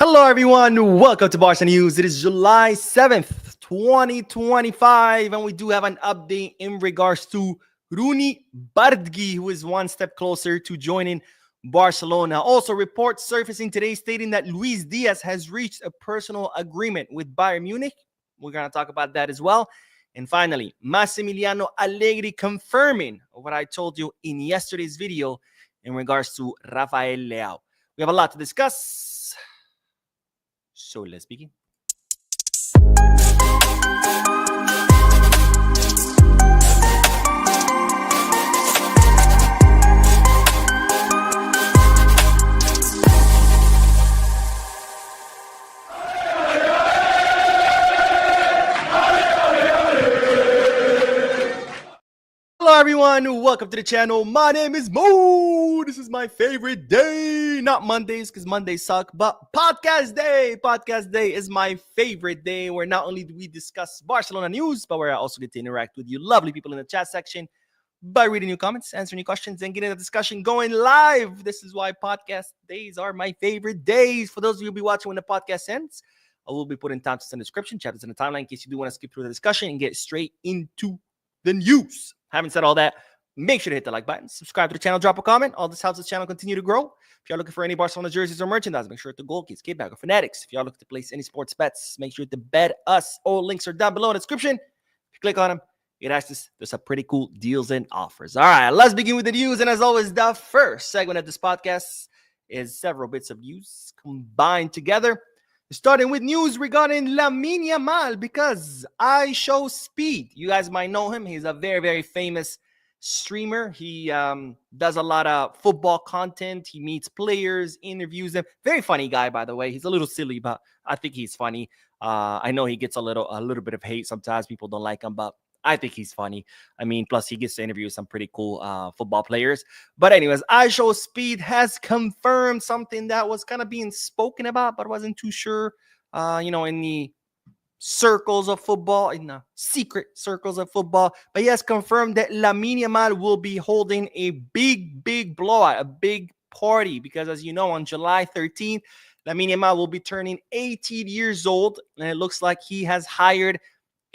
Hello, everyone. Welcome to Barca News. It is July 7th, 2025, and we do have an update in regards to Roony Bardghji, who is one step closer to joining Barcelona. Also, reports surfacing today stating that Luis Diaz has reached a personal agreement with Bayern Munich. We're going to talk about that as well. And finally, Massimiliano Allegri confirming what I told you in yesterday's video in regards to Rafael Leao. We have a lot to discuss. So let's begin. Hello everyone, welcome to the channel. My name is Mo. This is my favorite day. Not Mondays, because Mondays suck, but podcast day. Podcast day is my favorite day where not only do we discuss Barcelona news, but where I also get to interact with you lovely people in the chat section by reading your comments, answering your questions, and getting the discussion going live. This is why podcast days are my favorite days. For those of you who will be watching when the podcast ends, I will be putting timestamps in the description, chapters in the timeline, in case you do want to skip through the discussion and get straight into the news. Having said all that, make sure to hit the like button, subscribe to the channel, drop a comment. All this helps the channel continue to grow. If you're looking for any Barcelona jerseys or merchandise, make sure to goal keys, kickback, or fanatics. If you're looking to place any sports bets, make sure to bet us. All links are down below in the description. If you click on them, you get access to some pretty cool deals and offers. All right, let's begin with the news. And as always, the first segment of this podcast is several bits of news combined together. Starting with news regarding Lamine Yamal, because I show speed. You guys might know him. He's a very, very famous streamer. He does a lot of football content. He meets players, interviews them. Very funny guy, by the way. He's a little silly, but I think he's funny. I know he gets a little bit of hate sometimes. People don't like him, but I think he's funny. I mean, plus he gets to interview some pretty cool football players. But anyways, I Show Speed has confirmed something that was kind of being spoken about, but wasn't too sure, in the circles of football, in the secret circles of football. But he has confirmed that Lamine Yamal will be holding a big blowout, a big party. Because as you know, on July 13th, Lamine Yamal will be turning 18 years old. And it looks like he has hired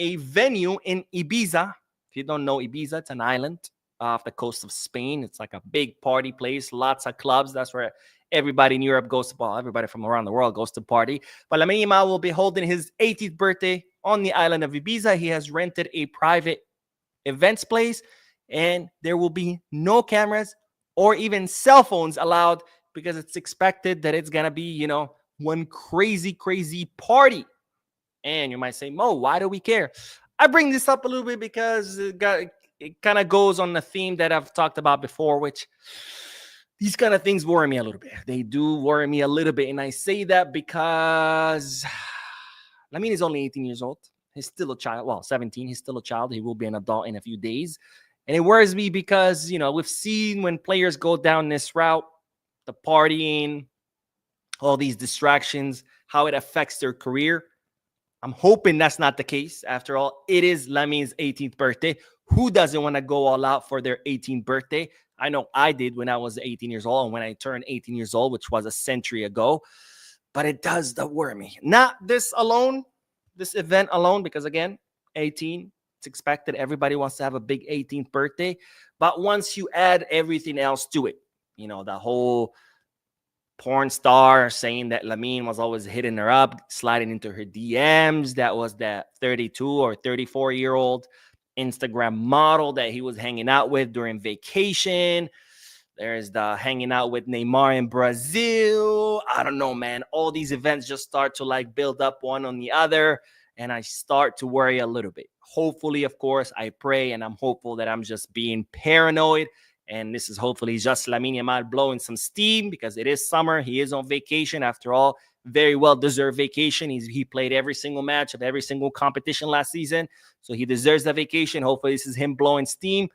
a venue in Ibiza. If you don't know Ibiza, it's an island off the coast of Spain. It's like a big party place, lots of clubs. That's where everybody in Europe goes to, well, everybody from around the world goes to party. But Lamine Yamal will be holding his 18th birthday on the island of Ibiza. He has rented a private events place, and there will be no cameras or even cell phones allowed, because it's expected that it's going to be, one crazy party. And you might say, Mo, why do we care? I bring this up a little bit because it kind of goes on the theme that I've talked about before, which these kind of things worry me a little bit. They do worry me a little bit. And I say that because Lamine is only 18 years old. He's still a child. Well, 17. He's still a child. He will be an adult in a few days. And it worries me because, we've seen when players go down this route, the partying, all these distractions, how it affects their career. I'm hoping that's not the case. After all, it is Lamine's 18th birthday. Who doesn't want to go all out for their 18th birthday? I know I did when I was 18 years old and when I turned 18 years old, which was a century ago. But it does worry me. Not this alone, this event alone, because again, 18, it's expected. Everybody wants to have a big 18th birthday. But once you add everything else to it, the whole porn star saying that Lamine was always hitting her up, sliding into her DMs. That was that 32 or 34-year-old Instagram model that he was hanging out with during vacation. There's the hanging out with Neymar in Brazil. I don't know, man. All these events just start to build up one on the other. And I start to worry a little bit. Hopefully, of course, I pray and I'm hopeful that I'm just being paranoid. And this is hopefully just Lamine Yamal blowing some steam, because it is summer. He is on vacation. After all, very well-deserved vacation. He played every single match of every single competition last season. So he deserves that vacation. Hopefully this is him blowing steam.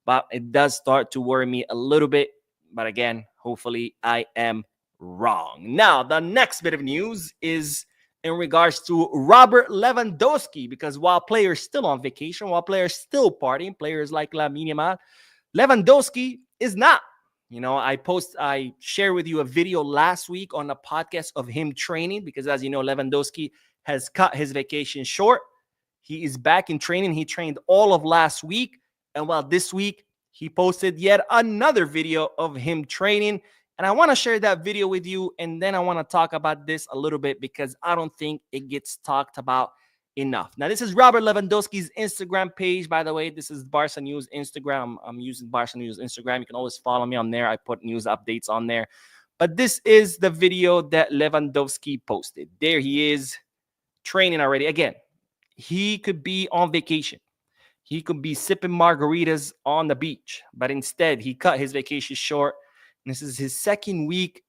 But it does start to worry me a little bit. But again, hopefully I am wrong. Now, the next bit of news is in regards to Robert Lewandowski, because while players still on vacation, while players still partying, players like Lamine Yamal, Lewandowski is not. I shared with you a video last week on a podcast of him training because, as you know, Lewandowski has cut his vacation short. He is back in training. He trained all of last week. And while this week, he posted yet another video of him training. And I want to share that video with you. And then I want to talk about this a little bit because I don't think it gets talked about enough. Now, this is Robert Lewandowski's Instagram page, by the way. This is Barca News Instagram. I'm using Barca News Instagram. You can always follow me on there. I put news updates on there. But this is the video that Lewandowski posted. There he is training already. Again, he could be on vacation. He could be sipping margaritas on the beach. But instead, he cut his vacation short. And this is his second week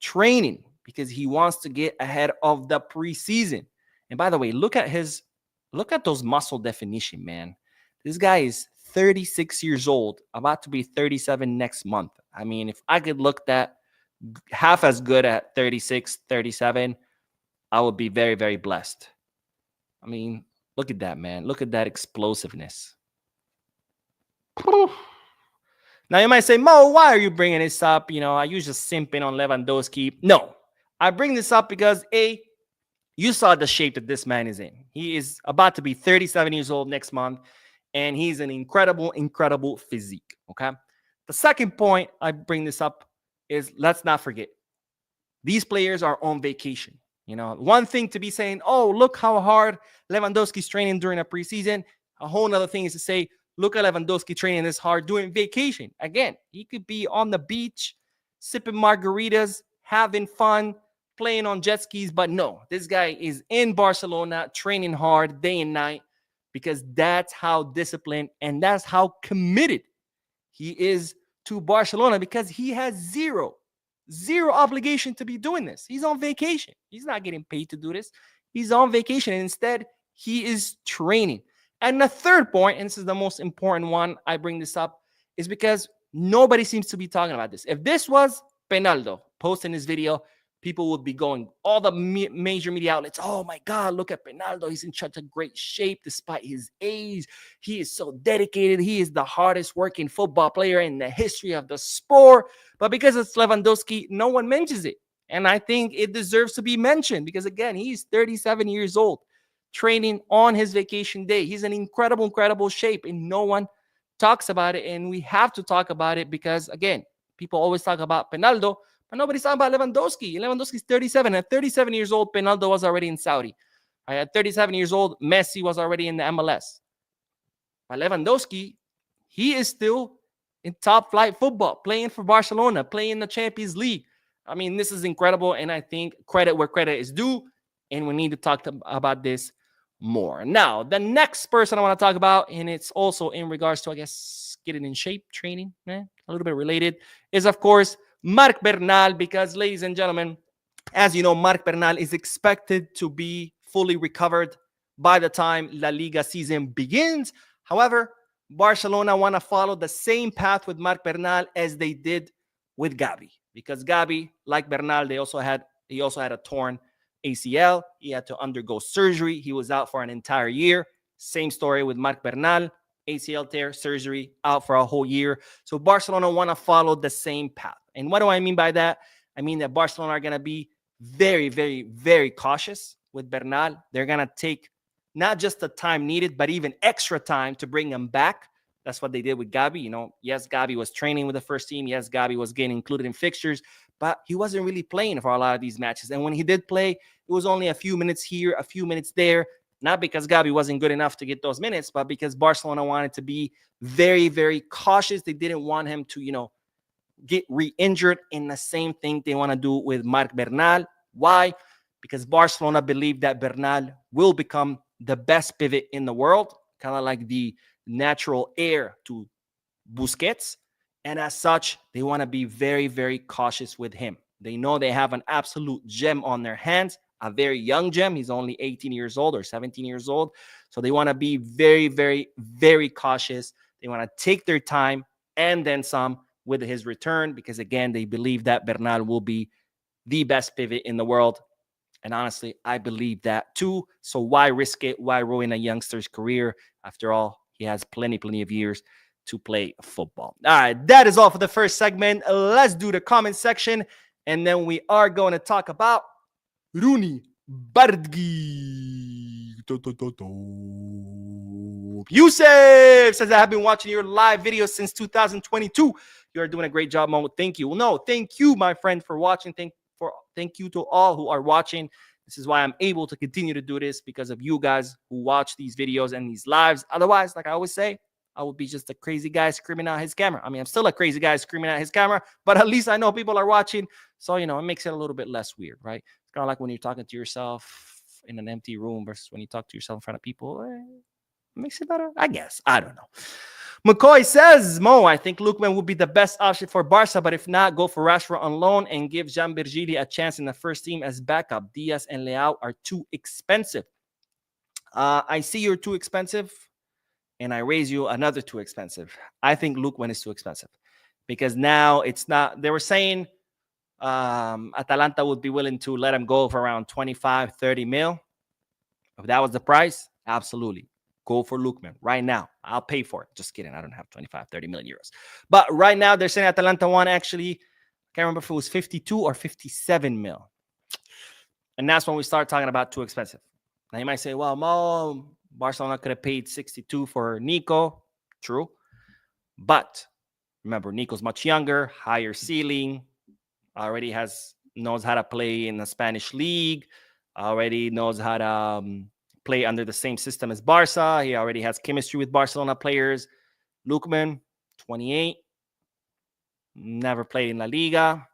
training because he wants to get ahead of the preseason. And by the way, look at those muscle definition, man. This guy is 36 years old, about to be 37 next month. I mean, if I could look that half as good at 36, 37, I would be very, very blessed. I mean, look at that, man. Look at that explosiveness. Now, you might say, Mo, why are you bringing this up? Are you just simping on Lewandowski? No, I bring this up because, you saw the shape that this man is in. He is about to be 37 years old next month, and he's an incredible, incredible physique, okay? The second point I bring this up is let's not forget, these players are on vacation. One thing to be saying, oh, look how hard Lewandowski's training during a preseason. A whole other thing is to say, look at Lewandowski training this hard during vacation. Again, he could be on the beach, sipping margaritas, having fun, playing on jet skis, but no, this guy is in Barcelona training hard day and night because that's how disciplined and that's how committed he is to Barcelona because he has zero obligation to be doing this. He's on vacation. He's not getting paid to do this. He's on vacation and instead he is training. And the third point, and this is the most important one, I bring this up, is because nobody seems to be talking about this. If this was Penaldo posting this video, people would be going, all the major media outlets, oh my God, look at Bernal. He's in such a great shape despite his age. He is so dedicated. He is the hardest working football player in the history of the sport. But because it's Lewandowski, no one mentions it. And I think it deserves to be mentioned because, again, he's 37 years old, training on his vacation day. He's in incredible, incredible shape, and no one talks about it. And we have to talk about it because, again, people always talk about Penaldo, but nobody's talking about Lewandowski. Lewandowski's 37. At 37 years old, Penaldo was already in Saudi. At 37 years old, Messi was already in the MLS. But Lewandowski, he is still in top flight football, playing for Barcelona, playing in the Champions League. I mean, this is incredible, and I think credit where credit is due, and we need to talk about this more. Now, the next person I want to talk about, and it's also in regards to, I guess, getting in shape, training, a little bit related, is, of course, Marc Bernal, because, ladies and gentlemen, as you know, Marc Bernal is expected to be fully recovered by the time La Liga season begins. However, Barcelona want to follow the same path with Marc Bernal as they did with Gavi, because Gavi, like Bernal, he also had a torn ACL. He had to undergo surgery. He was out for an entire year. Same story with Marc Bernal. ACL tear, surgery, out for a whole year. So Barcelona want to follow the same path. And what do I mean by that? I mean that Barcelona are going to be very, very, very cautious with Bernal. They're going to take not just the time needed, but even extra time to bring him back. That's what they did with Gavi. Yes, Gavi was training with the first team. Yes, Gavi was getting included in fixtures, but he wasn't really playing for a lot of these matches. And when he did play, it was only a few minutes here, a few minutes there. Not because Gavi wasn't good enough to get those minutes, but because Barcelona wanted to be very, very cautious. They didn't want him to, get re-injured. And the same thing they want to do with Marc Bernal. Why? Because Barcelona believe that Bernal will become the best pivot in the world, kind of like the natural heir to Busquets. And as such, they want to be very, very cautious with him. They know they have an absolute gem on their hands, a very young gem. He's only 18 years old or 17 years old. So they want to be very, very, very cautious. They want to take their time and then some with his return because, again, they believe that Bernal will be the best pivot in the world. And honestly, I believe that too. So why risk it? Why ruin a youngster's career? After all, he has plenty of years to play football. All right, that is all for the first segment. Let's do the comment section, and then we are going to talk about Roony Bardghji. Yusuf says, I have been watching your live videos since 2022. You are doing a great job, Mo. Thank you. Well, no, thank you, my friend, for watching. Thank you to all who are watching. This is why I'm able to continue to do this, because of you guys who watch these videos and these lives. Otherwise, like I always say, I would be just a crazy guy screaming at his camera. I mean, I'm still a crazy guy screaming at his camera, but at least I know people are watching. So, it makes it a little bit less weird, right? It's kind of like when you're talking to yourself in an empty room versus when you talk to yourself in front of people. It makes it better, I guess. I don't know. McCoy says, Mo, I think Lookman would be the best option for Barca, but if not, go for Rashford on loan and give Jean Bardghji a chance in the first team as backup. Diaz and Leao are too expensive. I see you're too expensive, and I raise you another too expensive. I think Lookman is too expensive because now it's not. They were saying Atalanta would be willing to let him go for around 25, 30 mil. If that was the price, absolutely. Go for Lookman right now. I'll pay for it. Just kidding. I don't have 25, 30 million euros. But right now, they're saying Atalanta won actually, I can't remember if it was 52 or 57 mil. And that's when we start talking about too expensive. Now, you might say, well, Mo, Barcelona could have paid 62 for Nico. True. But remember, Nico's much younger, higher ceiling, already knows how to play in the Spanish league, already knows how to play under the same system as Barca. He already has chemistry with Barcelona players. Lookman, 28, never played in La Liga.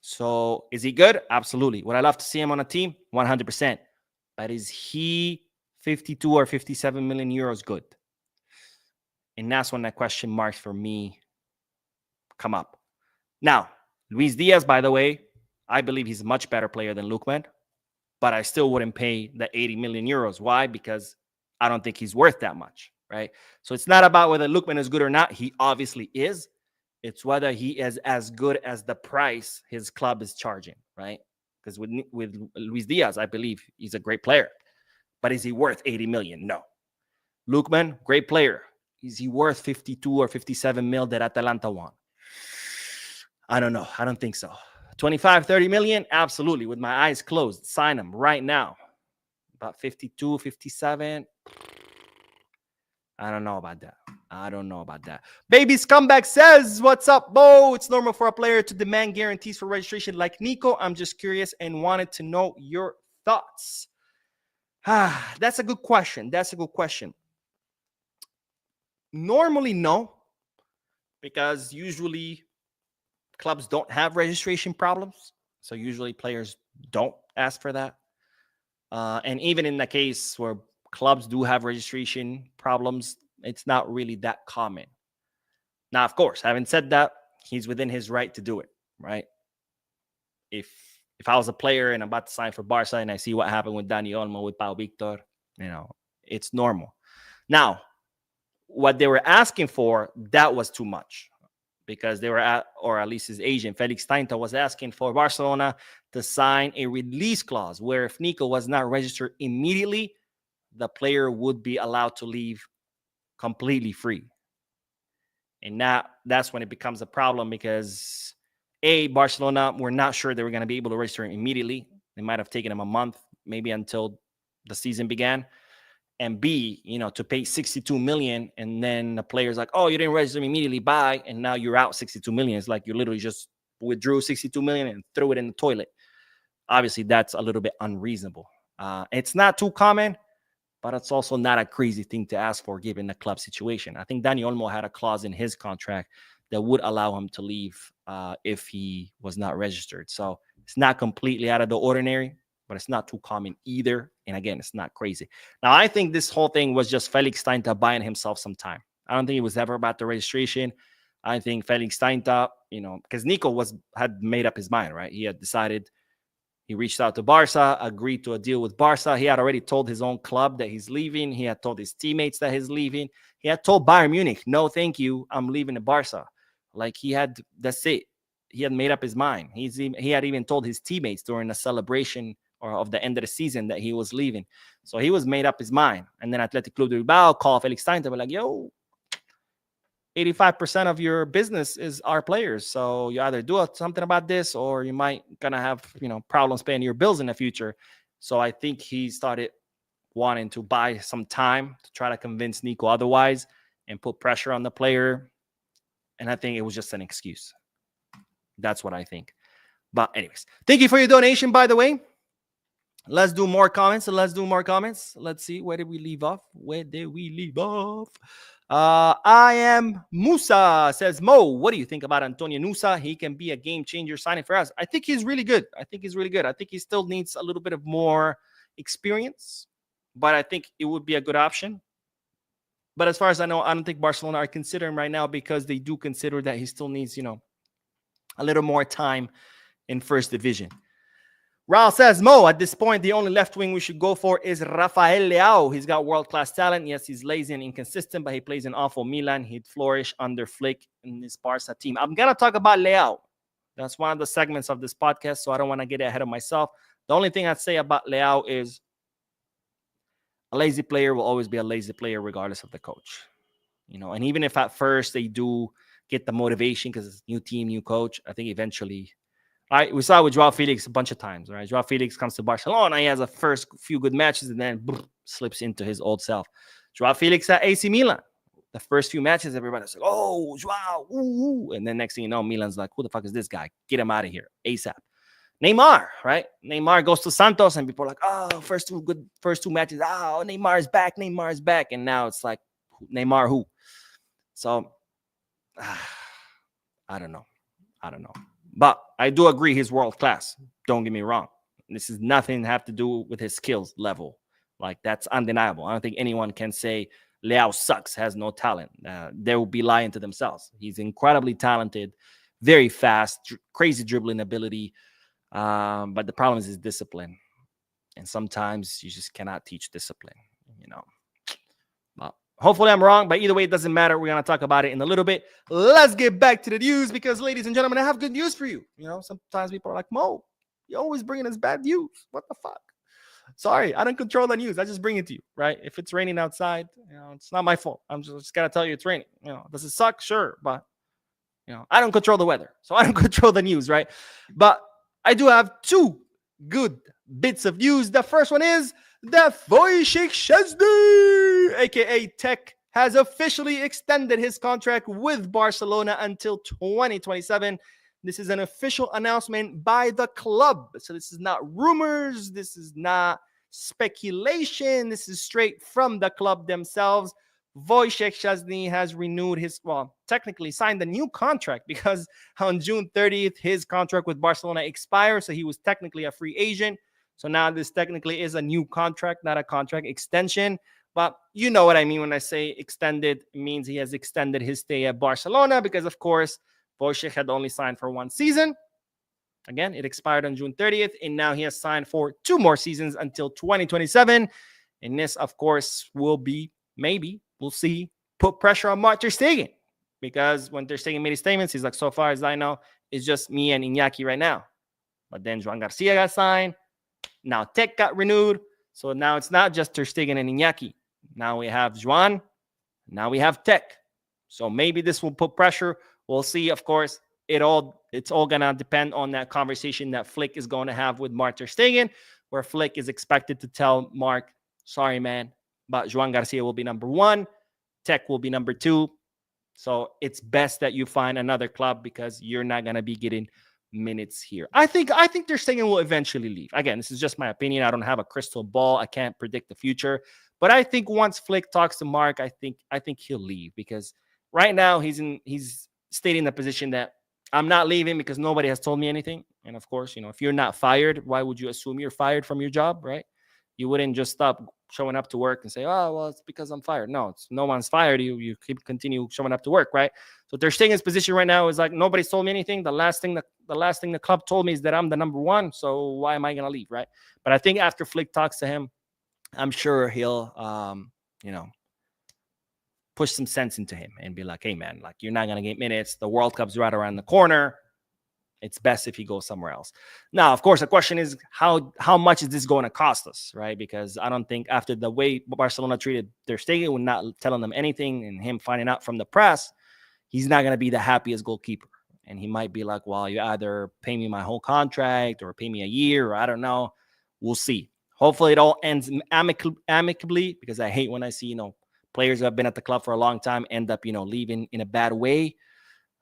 So is he good? Absolutely. Would I love to see him on a team? 100%. But is he 52 or 57 million euros good? And that's when that question marks for me come up. Now, Luis Diaz, by the way, I believe he's a much better player than Lookman, but I still wouldn't pay the 80 million euros. Why? Because I don't think he's worth that much, right? So it's not about whether Lookman is good or not. He obviously is. It's whether he is as good as the price his club is charging, right? Because with Luis Diaz, I believe he's a great player. But is he worth 80 million? No. Lookman, great player. Is he worth 52 or 57 mil that Atalanta want? I don't know. I don't think so. 25, 30 million? Absolutely. With my eyes closed. Sign him right now. About 52, 57. I don't know about that. Baby Scumbag says, what's up, Bo? It's normal for a player to demand guarantees for registration like Nico. I'm just curious and wanted to know your thoughts. That's a good question. Normally, no. Because usually clubs don't have registration problems. So usually players don't ask for that. And even in the case where clubs do have registration problems, it's not really that common. Now, of course, having said that, he's within his right to do it, right? If I was a player and I'm about to sign for Barca and I see what happened with Dani Olmo, with Pau Victor, it's normal. Now, what they were asking for, that was too much. Because they were or at least his agent, Felix Tainta, was asking for Barcelona to sign a release clause where if Nico was not registered immediately, the player would be allowed to leave completely free. And that's when it becomes a problem because, A, Barcelona were not sure they were going to be able to register him immediately. They might have taken him a month, maybe until the season began. And B, to pay 62 million and then the player's like, oh, you didn't register me immediately, bye. And now you're out 62 million. It's like you literally just withdrew 62 million and threw it in the toilet. Obviously, that's a little bit unreasonable. It's not too common, but it's also not a crazy thing to ask for given the club situation. I think Dani Olmo had a clause in his contract that would allow him to leave if he was not registered. So it's not completely out of the ordinary, but it's not too common either. And again, it's not crazy. Now, I think this whole thing was just Felix Tainta buying himself some time. I don't think it was ever about the registration. I think Felix Tainta, because Nico had made up his mind, right? He had decided, he reached out to Barca, agreed to a deal with Barca. He had already told his own club that he's leaving. He had told his teammates that he's leaving. He had told Bayern Munich, no, thank you, I'm leaving the Barca. That's it. He had made up his mind. He had even told his teammates during the celebration of the end of the season that he was leaving. So he was made up his mind. And then Athletic Club de Bilbao called Felix Tainta, like, yo, 85% of your business is our players. So you either do something about this, or you might gonna have, problems paying your bills in the future. So I think he started wanting to buy some time to try to convince Nico otherwise and put pressure on the player. And I think it was just an excuse. That's what I think. But anyways, thank you for your donation, by the way. Let's do more comments. Let's see. Where did we leave off? I am Musa says, Mo, what do you think about Antonio Nusa? He can be a game changer signing for us. I think he's really good. I think he still needs a little bit of more experience, but I think it would be a good option. But as far as I know, I don't think Barcelona are considering right now, because they do consider that he still needs, a little more time in first division. Raul says, Mo, at this point, the only left wing we should go for is Rafael Leao. He's got world-class talent. Yes, he's lazy and inconsistent, but he plays in awful Milan. He'd flourish under Flick in this Barca team. I'm going to talk about Leao. That's one of the segments of this podcast, so I don't want to get ahead of myself. The only thing I'd say about Leao is a lazy player will always be a lazy player regardless of the coach. And even if at first they do get the motivation because it's new team, new coach, I think eventually... we saw it with Joao Felix a bunch of times, right? Joao Felix comes to Barcelona, he has a first few good matches, and then slips into his old self. Joao Felix at AC Milan, the first few matches, everybody's like, oh, Joao, ooh. And then next thing you know, Milan's like, who the fuck is this guy? Get him out of here, ASAP. Neymar, right? Neymar goes to Santos, and people are like, oh, first two matches, oh, Neymar is back. And now it's like, Neymar who? So, I don't know. But I do agree he's world class. Don't get me wrong. This is nothing to have to do with his skills level. Like, that's undeniable. I don't think anyone can say Leao sucks, has no talent. They will be lying to themselves. He's incredibly talented, very fast, crazy dribbling ability. But the problem is his discipline. And sometimes you just cannot teach discipline, Well, hopefully I'm wrong, but either way, it doesn't matter. We're going to talk about it in a little bit. Let's get back to the news, because, ladies and gentlemen, I have good news for you. Sometimes people are like, Mo, you're always bringing us bad news. What the fuck? Sorry, I don't control the news. I just bring it to you, right? If it's raining outside, it's not my fault. I'm just got to tell you it's raining. Does it suck? Sure. But, I don't control the weather, so I don't control the news, right? But I do have two good bits of news. The first one is that Wojciech Szczesny, aka Tech, has officially extended his contract with Barcelona until 2027. This is an official announcement by the club. So this is not rumors. This is not speculation. This is straight from the club themselves. Wojciech Szczesny has renewed technically signed a new contract, because on June 30th, his contract with Barcelona expired. So he was technically a free agent. So now this technically is a new contract, not a contract extension. But you know what I mean when I say extended. It means he has extended his stay at Barcelona, because, of course, Wojciech had only signed for one season. Again, it expired on June 30th, and now he has signed for 2 more seasons until 2027. And this, of course, will be, maybe, we'll see, put pressure on Marc ter Stegen, because when ter Stegen made his statements, he's like, so far as I know, it's just me and Iñaki right now. But then Joan Garcia got signed. Now Tech got renewed. So now it's not just ter Stegen and Iñaki. Now we have Joan. Now we have Tech. So maybe this will put pressure. We'll see. Of course, it's all going to depend on that conversation that Flick is going to have with Marc ter Stegen, where Flick is expected to tell Marc, sorry, man, but Joan Garcia will be number 1. Tech will be number 2. So it's best that you find another club, because you're not going to be getting minutes here. I think ter Stegen will eventually leave. Again, this is just my opinion. I don't have a crystal ball. I can't predict the future. But I think once Flick talks to Marc, I think he'll leave, because right now he's stayed in the position that I'm not leaving because nobody has told me anything. And of course, if you're not fired, why would you assume you're fired from your job, right? You wouldn't just stop showing up to work and say, oh, well, it's because I'm fired. No, no one's fired you. You continue showing up to work, right? So ter Stegen's position right now is like, nobody's told me anything. The last thing the club told me is that I'm the number 1. So why am I going to leave, right? But I think after Flick talks to him, I'm sure he'll, push some sense into him and be like, hey, man, like, you're not going to get minutes. The World Cup's right around the corner. It's best if he goes somewhere else. Now, of course, the question is how much is this going to cost us, right? Because I don't think after the way Barcelona treated ter Stegen, with not telling them anything and him finding out from the press, he's not going to be the happiest goalkeeper. And he might be like, well, you either pay me my whole contract or pay me a year, or I don't know. We'll see. Hopefully it all ends amicably, because I hate when I see, players who have been at the club for a long time end up, leaving in a bad way.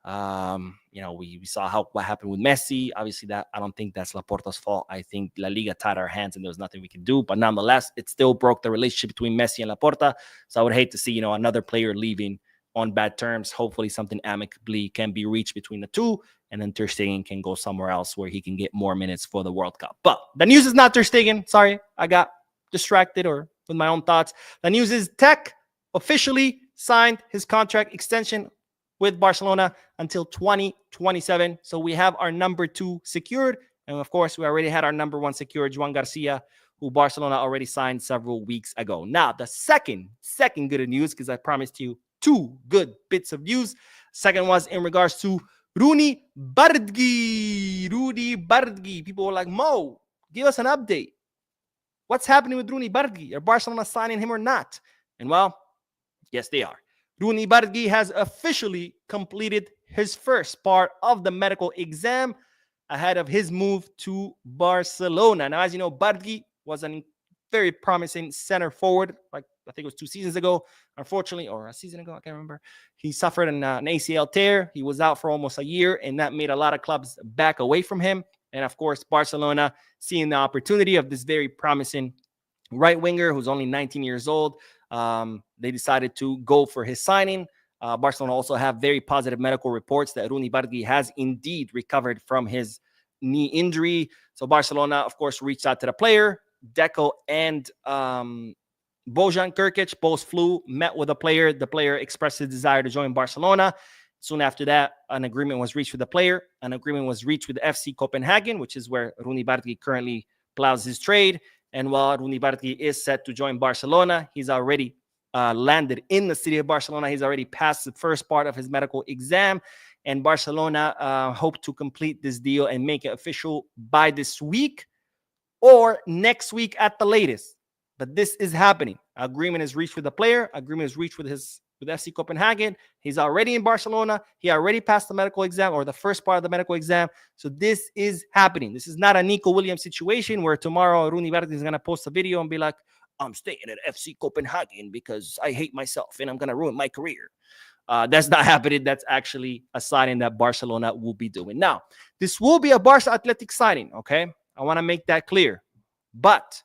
We saw what happened with Messi. Obviously, that I don't think that's Laporta's fault. I think La Liga tied our hands and there was nothing we could do. But nonetheless, it still broke the relationship between Messi and Laporta. So I would hate to see, another player leaving on bad terms. Hopefully something amicably can be reached between the two, and then Ter Stegen can go somewhere else where he can get more minutes for the World Cup. But the news is not Ter Stegen. Sorry, I got distracted or with my own thoughts. The news is Tech officially signed his contract extension with Barcelona until 2027. So we have our number 2 secured. And of course, we already had our number 1 secured, Joan Garcia, who Barcelona already signed several weeks ago. Now, the second good news, because I promised you 2 good bits of news. Second was in regards to Roony Bardghji. Roony Bardghji. People were like, Mo, give us an update. What's happening with Roony Bardghji? Are Barcelona signing him or not? And well, yes, they are. Roony Bardghji has officially completed his first part of the medical exam ahead of his move to Barcelona. Now, as you know, Bardghji was a very promising center forward, like I think it was 2 seasons ago, unfortunately, or a season ago, I can't remember. He suffered an ACL tear. He was out for almost a year, and that made a lot of clubs back away from him. And of course, Barcelona, seeing the opportunity of this very promising right winger who's only 19 years old, they decided to go for his signing. Barcelona also have very positive medical reports that Roony Bardghji has indeed recovered from his knee injury. So Barcelona, of course, reached out to the player. Deco and Bojan Krkic both flew, met with the player. The player expressed his desire to join Barcelona. Soon after that, an agreement was reached with the player. An agreement was reached with FC Copenhagen, which is where Roony Bardghji currently plows his trade. And while Roony Bardghji is set to join Barcelona, he's already landed in the city of Barcelona. He's already passed the first part of his medical exam. And Barcelona hope to complete this deal and make it official by this week or next week at the latest. But this is happening. Agreement is reached with the player. Agreement is reached with FC Copenhagen. He's already in Barcelona. He already passed the medical exam, or the first part of the medical exam. So this is happening. This is not a Nico Williams situation where tomorrow Roony Bardghji is going to post a video and be like, I'm staying at FC Copenhagen because I hate myself and I'm going to ruin my career. That's not happening. That's actually a signing that Barcelona will be doing. Now, this will be a Barca Athletic signing, okay? I want to make that clear. But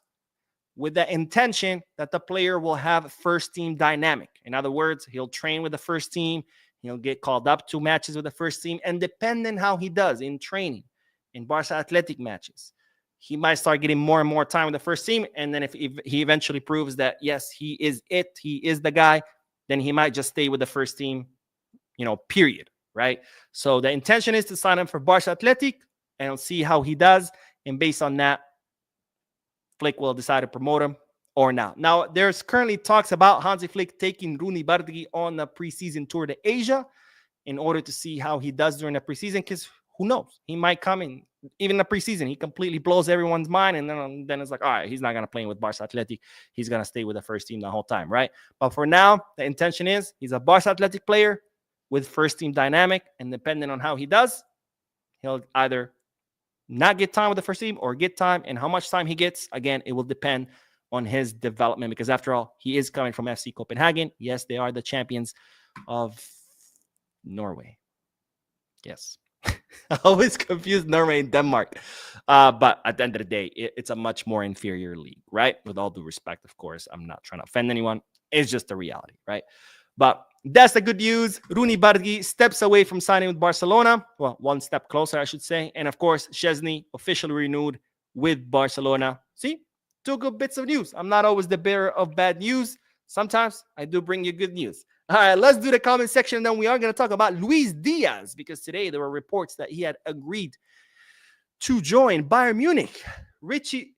with the intention that the player will have first team dynamic. In other words, he'll train with the first team. He'll get called up to matches with the first team. And depending how he does in training, in Barca Athletic matches, he might start getting more and more time with the first team. And then if he eventually proves that, yes, he is it, he is the guy, then he might just stay with the first team, period, right? So the intention is to sign him for Barca Athletic and see how he does. And based on that, Flick will decide to promote him or not. Now, there's currently talks about Hansi Flick taking Roony Bardghji on a preseason tour to Asia in order to see how he does during the preseason, because who knows? He might come in, even in the preseason, he completely blows everyone's mind, and then it's like, all right, he's not going to play with Barca Athletic. He's going to stay with the first team the whole time, right? But for now, the intention is he's a Barca Athletic player with first team dynamic, and depending on how he does, he'll either not get time with the first team or get time, and how much time he gets, again, it will depend on his development, because after all, he is coming from FC Copenhagen. Yes, they are the champions of Norway. Yes. I always confuse Norway and Denmark. But at the end of the day, it's a much more inferior league, right? With all due respect, of course, I'm not trying to offend anyone. It's just the reality, right? But that's the good news. Roony Bardghji steps away from signing with Barcelona. Well, one step closer, I should say. And of course, Szczesny officially renewed with Barcelona. See, 2 good bits of news. I'm not always the bearer of bad news. Sometimes I do bring you good news. All right, let's do the comment section. And then we are going to talk about Luis Diaz, because today there were reports that he had agreed to join Bayern Munich. Richie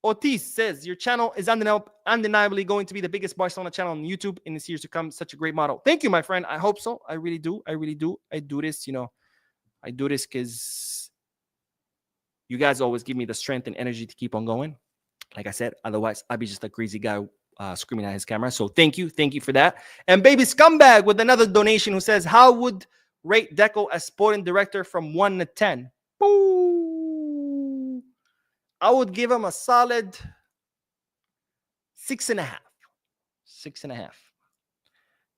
Otis says, your channel is undeniably going to be the biggest Barcelona channel on YouTube in this years to come. Such a great model. Thank you, my friend. I hope so. I really do. I do this, I do this because you guys always give me the strength and energy to keep on going. Like I said, otherwise I'd be just a crazy guy screaming at his camera. So thank you for that. And Baby Scumbag with another donation who says, how would rate Deco as sporting director from 1 to 10? Boo! I would give him a solid 6.5. 6.5.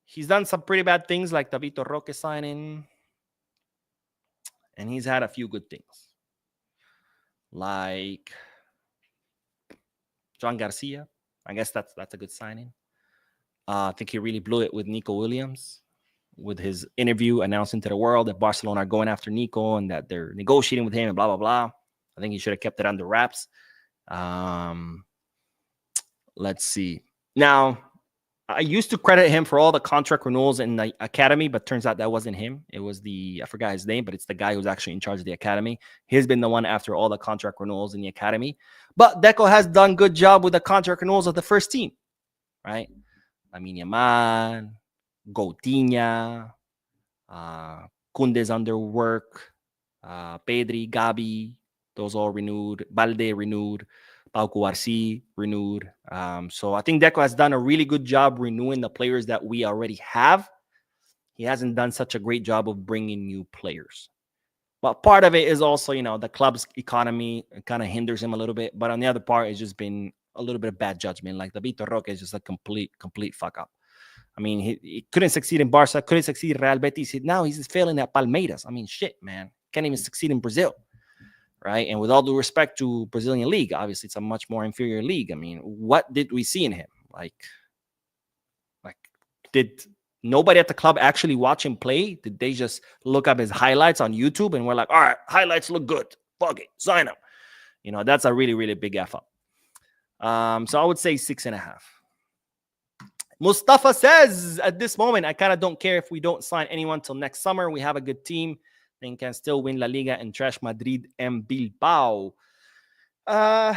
He's done some pretty bad things like the Vitor Roque signing. And he's had a few good things. Like John Garcia. I guess that's a good signing. I think he really blew it with Nico Williams, with his interview announcing to the world that Barcelona are going after Nico and that they're negotiating with him and blah, blah, blah. I think he should have kept it under wraps. Let's see. Now, I used to credit him for all the contract renewals in the academy, but turns out that wasn't him. It was I forgot his name, but it's the guy who's actually in charge of the academy. He's been the one after all the contract renewals in the academy. But Deco has done good job with the contract renewals of the first team, right? Lamine Yamal, Coutinho, Kunde's under work, Pedri, Gabi, those all renewed. Balde renewed. Pau Cubarsí renewed. So I think Deco has done a really good job renewing the players that we already have. He hasn't done such a great job of bringing new players. But part of it is also, the club's economy kind of hinders him a little bit. But on the other part, it's just been a little bit of bad judgment. Like the Vitor Roque is just a complete fuck up. I mean, he couldn't succeed in Barca, couldn't succeed in Real Betis. Now he's failing at Palmeiras. I mean, shit, man. Can't even succeed in Brazil. Right. And with all due respect to Brazilian league, obviously it's a much more inferior league. I mean, what did we see in him? Like did nobody at the club actually watch him play? Did they just look up his highlights on YouTube and we're like, all right, highlights look good. Fuck it. Sign him. That's a really, really big F up. So I would say 6.5. Mustafa says at this moment, I kind of don't care if we don't sign anyone till next summer. We have a good team. Then can still win La Liga and trash Madrid and Bilbao. I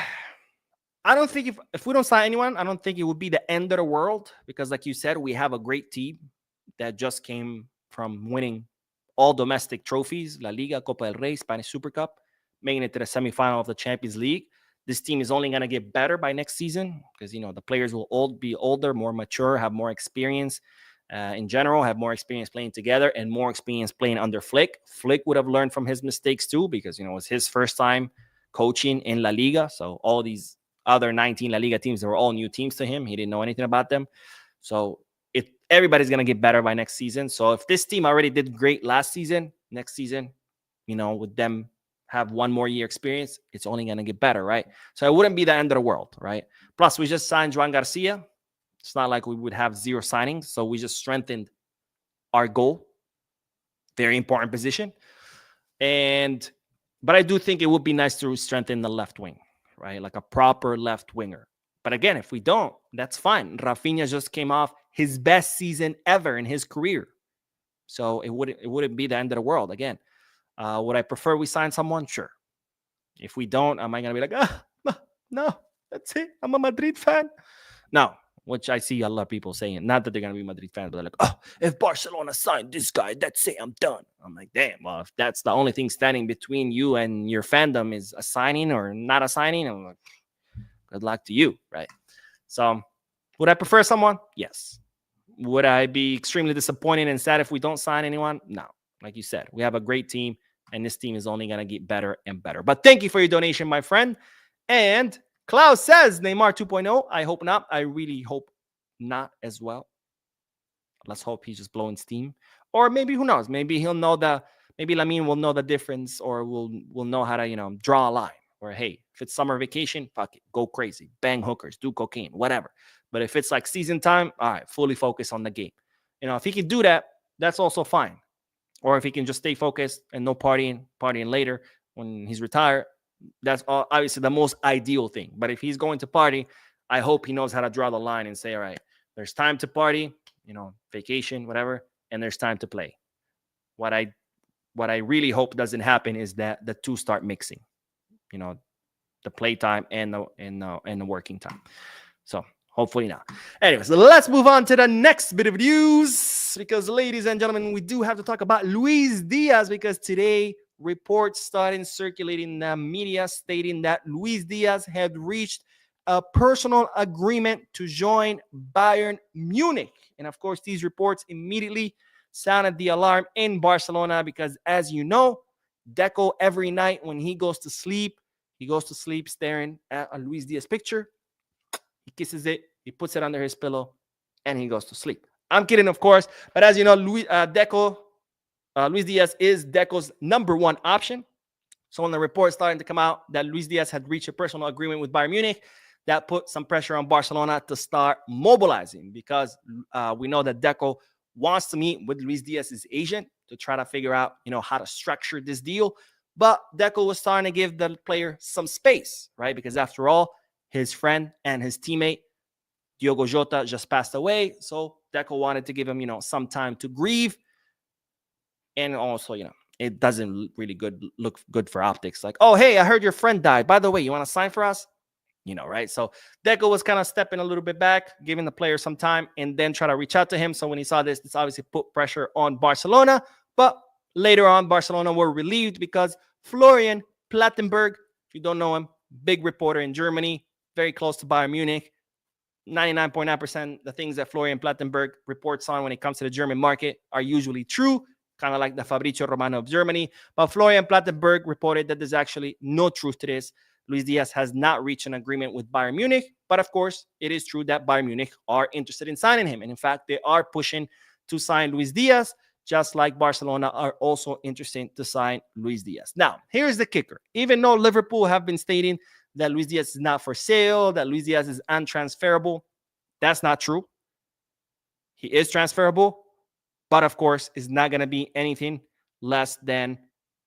don't think if we don't sign anyone, I don't think it would be the end of the world because, like you said, we have a great team that just came from winning all domestic trophies, La Liga, Copa del Rey, Spanish Super Cup, making it to the semifinal of the Champions League. This team is only going to get better by next season because, the players will be older, more mature, have more experience. In general, have more experience playing together and more experience playing under Flick. Flick would have learned from his mistakes too because, it was his first time coaching in La Liga. So all these other 19 La Liga teams, they were all new teams to him. He didn't know anything about them. So everybody's going to get better by next season. So if this team already did great last season, next season, with them have one more year experience, it's only going to get better, right? So it wouldn't be the end of the world, right? Plus, we just signed Joan Garcia. It's not like we would have zero signings. So we just strengthened our goal. Very important position. But I do think it would be nice to strengthen the left wing, right? Like a proper left winger. But again, if we don't, that's fine. Rafinha just came off his best season ever in his career. So it wouldn't be the end of the world. Again, would I prefer we sign someone? Sure. If we don't, am I going to be like, no, that's it. I'm a Madrid fan. No. Which I see a lot of people saying, not that they're going to be Madrid fans, but they're like, oh, if Barcelona signed this guy, that's it, I'm done. I'm like, damn, well, if that's the only thing standing between you and your fandom is a signing or not a signing, I'm like, good luck to you, right? So would I prefer someone? Yes. Would I be extremely disappointed and sad if we don't sign anyone? No. Like you said, we have a great team, and this team is only going to get better and better. But thank you for your donation, my friend. And Klaus says Neymar 2.0. I hope not. I really hope not as well. Let's hope he's just blowing steam. Or maybe, who knows? Maybe he'll know maybe Lamine will know the difference or will know how to, draw a line. Or, hey, if it's summer vacation, fuck it. Go crazy. Bang hookers. Do cocaine. Whatever. But if it's like season time, all right, fully focus on the game. If he can do that, that's also fine. Or if he can just stay focused and no partying later when he's retired, that's obviously the most ideal thing. But if he's going to party, I hope he knows how to draw the line and say, all right, there's time to party, vacation, whatever, and there's time to play. What I really hope doesn't happen is that the two start mixing, the playtime and the working time. So hopefully not. Anyways, let's move on to the next bit of news because, ladies and gentlemen, we do have to talk about Luis Diaz because today reports started circulating in the media stating that Luis Diaz had reached a personal agreement to join Bayern Munich. And of course, these reports immediately sounded the alarm in Barcelona because, as you know, Deco, every night when he goes to sleep staring at a Luis Diaz picture. He kisses it, he puts it under his pillow, and he goes to sleep. I'm kidding, of course, but as you know, Luis Diaz is Deco's number one option. So when the reports starting to come out that Luis Diaz had reached a personal agreement with Bayern Munich, that put some pressure on Barcelona to start mobilizing, because we know that Deco wants to meet with Luis Diaz's agent to try to figure out, how to structure this deal. But Deco was starting to give the player some space, right? Because after all, his friend and his teammate, Diogo Jota, just passed away. So Deco wanted to give him, some time to grieve. And also, it doesn't really look good for optics. Like, oh, hey, I heard your friend died. By the way, you want to sign for us? Right? So Deco was kind of stepping a little bit back, giving the player some time, and then try to reach out to him. So when he saw this obviously put pressure on Barcelona. But later on, Barcelona were relieved because Florian Plettenberg, if you don't know him, big reporter in Germany, very close to Bayern Munich. 99.9% the things that Florian Plettenberg reports on when it comes to the German market are usually true, kind of like the Fabrizio Romano of Germany. But Florian Plettenberg reported that there's actually no truth to this. Luis Diaz has not reached an agreement with Bayern Munich. But of course, it is true that Bayern Munich are interested in signing him. And in fact, they are pushing to sign Luis Diaz, just like Barcelona are also interested to sign Luis Diaz. Now, here's the kicker. Even though Liverpool have been stating that Luis Diaz is not for sale, that Luis Diaz is untransferable, that's not true. He is transferable, but of course, is not going to be anything less than,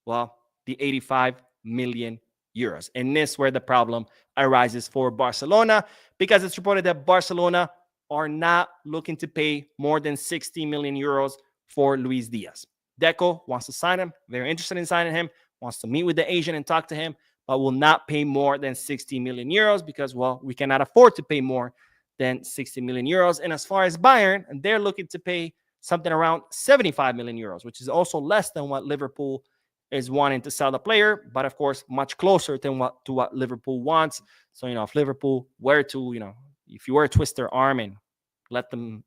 the 85 million euros. And this is where the problem arises for Barcelona, because it's reported that Barcelona are not looking to pay more than 60 million euros for Luis Diaz. Deco wants to sign him, very interested in signing him, wants to meet with the agent and talk to him, but will not pay more than 60 million euros because, we cannot afford to pay more than 60 million euros. And as far as Bayern, they're looking to pay something around 75 million euros, which is also less than what Liverpool is wanting to sell the player, but of course, much closer than what Liverpool wants. So, if Liverpool were to, if you were to twist their arm and let them,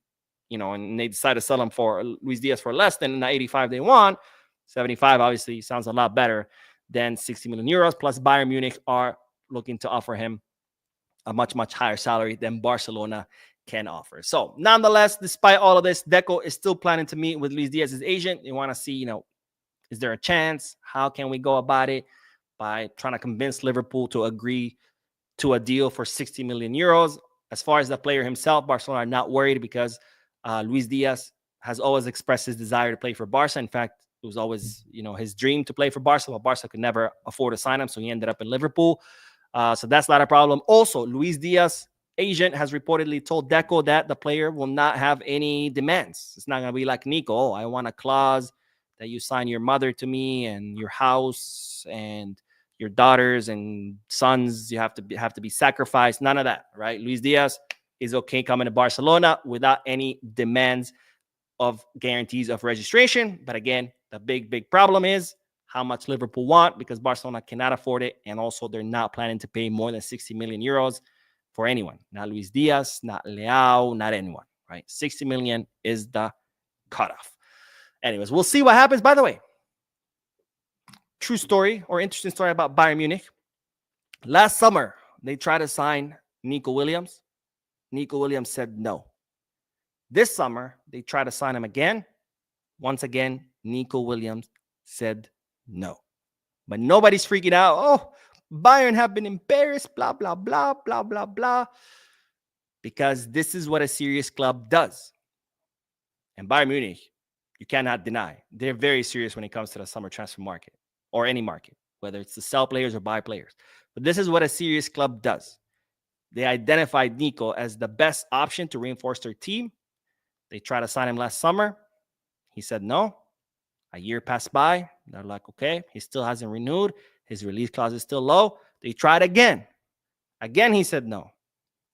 and they decide to sell him for Luis Diaz for less than the 85 they want, 75 obviously sounds a lot better than 60 million euros. Plus, Bayern Munich are looking to offer him a much, much higher salary than Barcelona can offer. So, nonetheless, despite all of this, Deco is still planning to meet with Luis Diaz's agent. They want to see, is there a chance? How can we go about it? By trying to convince Liverpool to agree to a deal for 60 million euros. As far as the player himself, Barcelona are not worried because Luis Diaz has always expressed his desire to play for Barca. In fact, it was always, his dream to play for Barca, but Barca could never afford to sign him, so he ended up in Liverpool. So that's not a problem. Also, Luis Diaz agent has reportedly told Deco that the player will not have any demands. It's not going to be like Nico. Oh, I want a clause that you sign your mother to me and your house and your daughters and sons. You have to be sacrificed. None of that, right? Luis Diaz is okay coming to Barcelona without any demands of guarantees of registration. But again, the big problem is how much Liverpool want, because Barcelona cannot afford it. And also they're not planning to pay more than 60 million euros for anyone. Not Luis Diaz, not Leao, not anyone, right? 60 million is the cutoff. Anyways, we'll see what happens. By the way, true story or interesting story about Bayern Munich. Last summer, they tried to sign Nico Williams. Nico Williams said no. This summer, they tried to sign him again. Once again, Nico Williams said no. But nobody's freaking out. Oh, Bayern have been embarrassed, blah, blah, blah, blah, blah, blah. Because this is what a serious club does. And Bayern Munich, you cannot deny, they're very serious when it comes to the summer transfer market or any market, whether it's to sell players or buy players. But this is what a serious club does. They identified Nico as the best option to reinforce their team. They tried to sign him last summer. He said no. A year passed by. They're like, okay, he still hasn't renewed. His release clause is still low. They tried again. Again, he said no.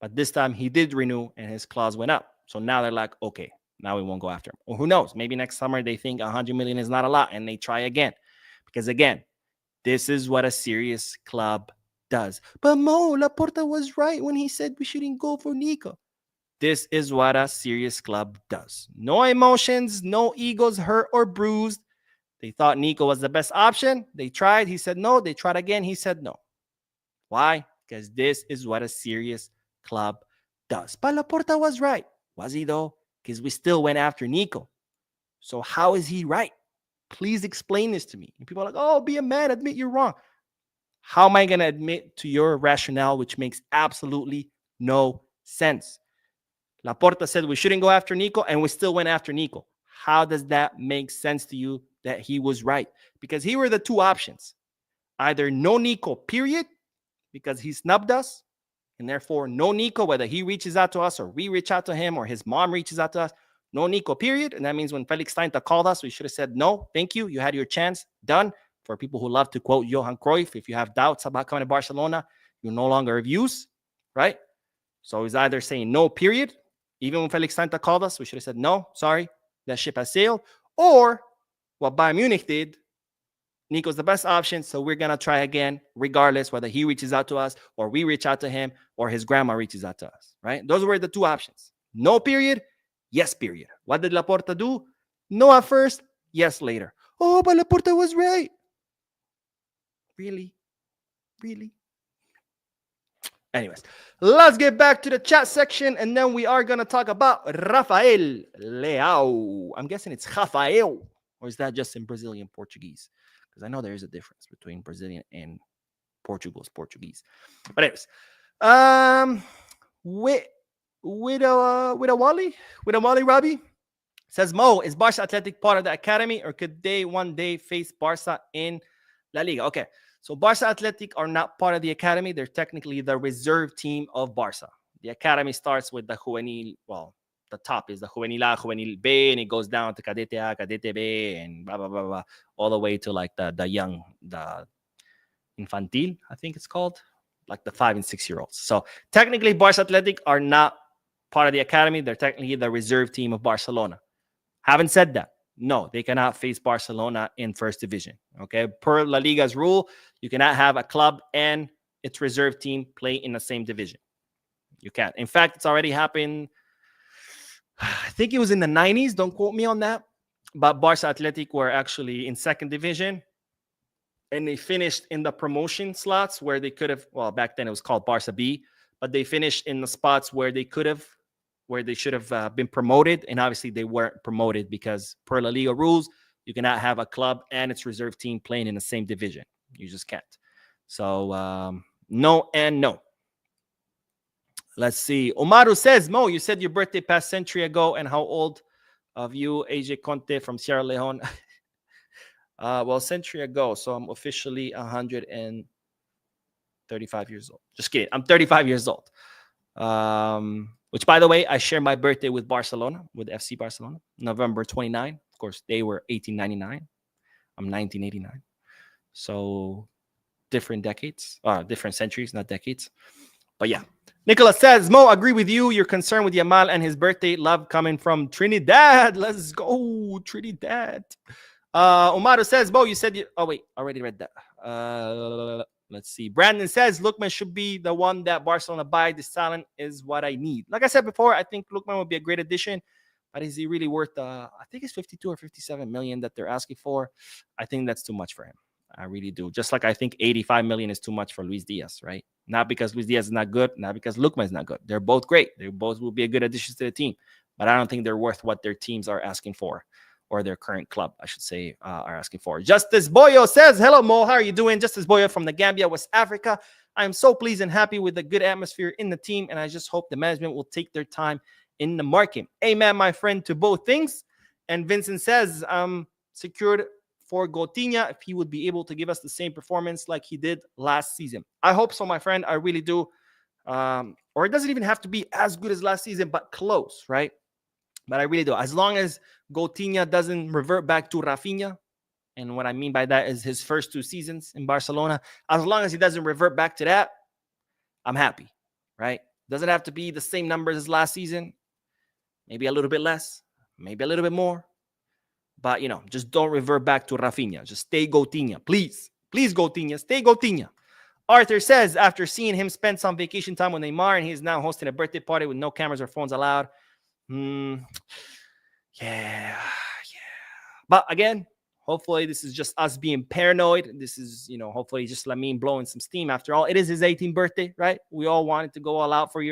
But this time he did renew and his clause went up. So now they're like, okay, now we won't go after him. Or who knows? Maybe next summer they think 100 million is not a lot and they try again. Because again, this is what a serious club does. But Mo, Laporta was right when he said we shouldn't go for Nico. This is what a serious club does. No emotions, no egos hurt or bruised. They thought Nico was the best option. They tried. He said no. They tried again. He said no. Why? Because this is what a serious club does. But Laporta was right. Was he though? Because we still went after Nico. So how is he right? Please explain this to me. And people are like, oh, be a man. Admit you're wrong. How am I going to admit to your rationale, which makes absolutely no sense? Laporta said we shouldn't go after Nico, and we still went after Nico. How does that make sense to you that he was right? Because here were the two options. Either no Nico, period, because he snubbed us, and therefore no Nico, whether he reaches out to us or we reach out to him or his mom reaches out to us, no Nico, period. And that means when Felix Steinta called us, we should have said, no, thank you. You had your chance. Done. For people who love to quote Johan Cruyff, if you have doubts about coming to Barcelona, you're no longer of use, right? So he's either saying no, period. Even when Felix Steinta called us, we should have said, no, sorry, that ship has sailed. Or what Bayern Munich did, Nico's the best option, so we're going to try again, regardless whether he reaches out to us or we reach out to him or his grandma reaches out to us, right? Those were the two options. No, period. Yes, period. What did Laporta do? No at first, yes later. Oh, but Laporta was right. Really? Anyways, let's get back to the chat section, and then we are going to talk about Rafael Leao. I'm guessing it's Rafael, or is that just in Brazilian Portuguese? Because I know there is a difference between Brazilian and Portugal's Portuguese. But anyways, with a Wally Robbie says, Mo, is Barca Athletic part of the academy, or could they one day face Barca in La Liga? Okay. So Barca Athletic are not part of the academy. They're technically the reserve team of Barca. The academy starts with the juvenil. Well, the top is the juvenil A, juvenil B, and it goes down to cadete A, cadete B, and blah, blah, blah, blah, all the way to like the young, the infantil, I think it's called, like the 5 and 6 year olds. So technically Barca Athletic are not part of the academy. They're technically the reserve team of Barcelona. Having said that, no, they cannot face Barcelona in first division. Okay. Per La Liga's rule, you cannot have a club and its reserve team play in the same division. You can't. In fact, it's already happened. I think it was in the 90s. Don't quote me on that. But Barca Athletic were actually in second division. And they finished in the promotion slots where they could have, well, back then it was called Barca B, but they finished in the spots where they could have, where they should have been promoted. And obviously they weren't promoted because per La Liga rules, you cannot have a club and its reserve team playing in the same division. You just can't. So no and no. Let's see. Omaru says, Mo, you said your birthday passed century ago, and how old of you, AJ Conte from Sierra Leone? Well, century ago. So I'm officially 135 years old. Just kidding. I'm 35 years old. Which, by the way, I share my birthday with Barcelona, with FC Barcelona, November 29. Of course, they were 1899. I'm 1989. So different decades, different centuries, not decades. But yeah. Nicholas says, Mo, agree with you. You're concerned with Yamal and his birthday. Love coming from Trinidad. Let's go, Trinidad. Omaru says, Mo, you said you... Oh, wait. Already read that. Let's see. Brandon says, Lookman should be the one that Barcelona buy. This talent is what I need. Like I said before, I think Lookman would be a great addition. But is he really worth, I think it's 52 or 57 million that they're asking for? I think that's too much for him. I really do. Just like I think 85 million is too much for Luis Diaz, right? Not because Luis Diaz is not good, not because Lookman is not good. They're both great. They both will be a good addition to the team. But I don't think they're worth what their teams are asking for, or their current club, I should say, are asking for. Justice Boyo says, hello, Mo. How are you doing? Justice Boyo from the Gambia, West Africa. I am so pleased and happy with the good atmosphere in the team, and I just hope the management will take their time in the market. Amen, my friend, to both things. And Vincent says, secured for Coutinho if he would be able to give us the same performance like he did last season. I hope so, my friend. I really do. Or it doesn't even have to be as good as last season, but close, right? But I really do. As long as Coutinho doesn't revert back to Rafinha, and what I mean by that is his first 2 seasons in Barcelona, as long as he doesn't revert back to that, I'm happy, right? Doesn't have to be the same numbers as last season. Maybe a little bit less, maybe a little bit more. But, you know, just don't revert back to Rafinha. Just stay Coutinho, please. Please, Coutinho, stay Coutinho. Arthur says, after seeing him spend some vacation time with Neymar and he is now hosting a birthday party with no cameras or phones allowed. Yeah. But again, hopefully this is just us being paranoid. This is, hopefully just Lamine blowing some steam. After all, it is his 18th birthday, right? We all wanted to go all out for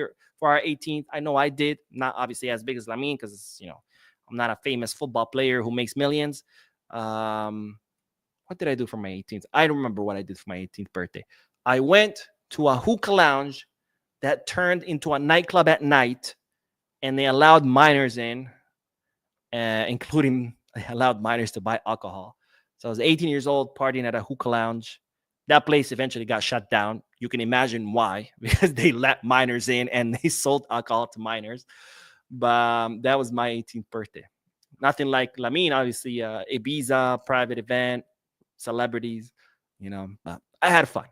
our 18th. I know I did. Not obviously as big as Lamine because, I'm not a famous football player who makes millions. What did I do for my 18th? I don't remember what I did for my 18th birthday. I went to a hookah lounge that turned into a nightclub at night, and they allowed minors in, including they allowed minors to buy alcohol. So I was 18 years old partying at a hookah lounge. That place eventually got shut down. You can imagine why, because they let minors in and they sold alcohol to minors. But that was my 18th birthday. Nothing like Lamine, obviously, Ibiza, private event, celebrities, but I had fun.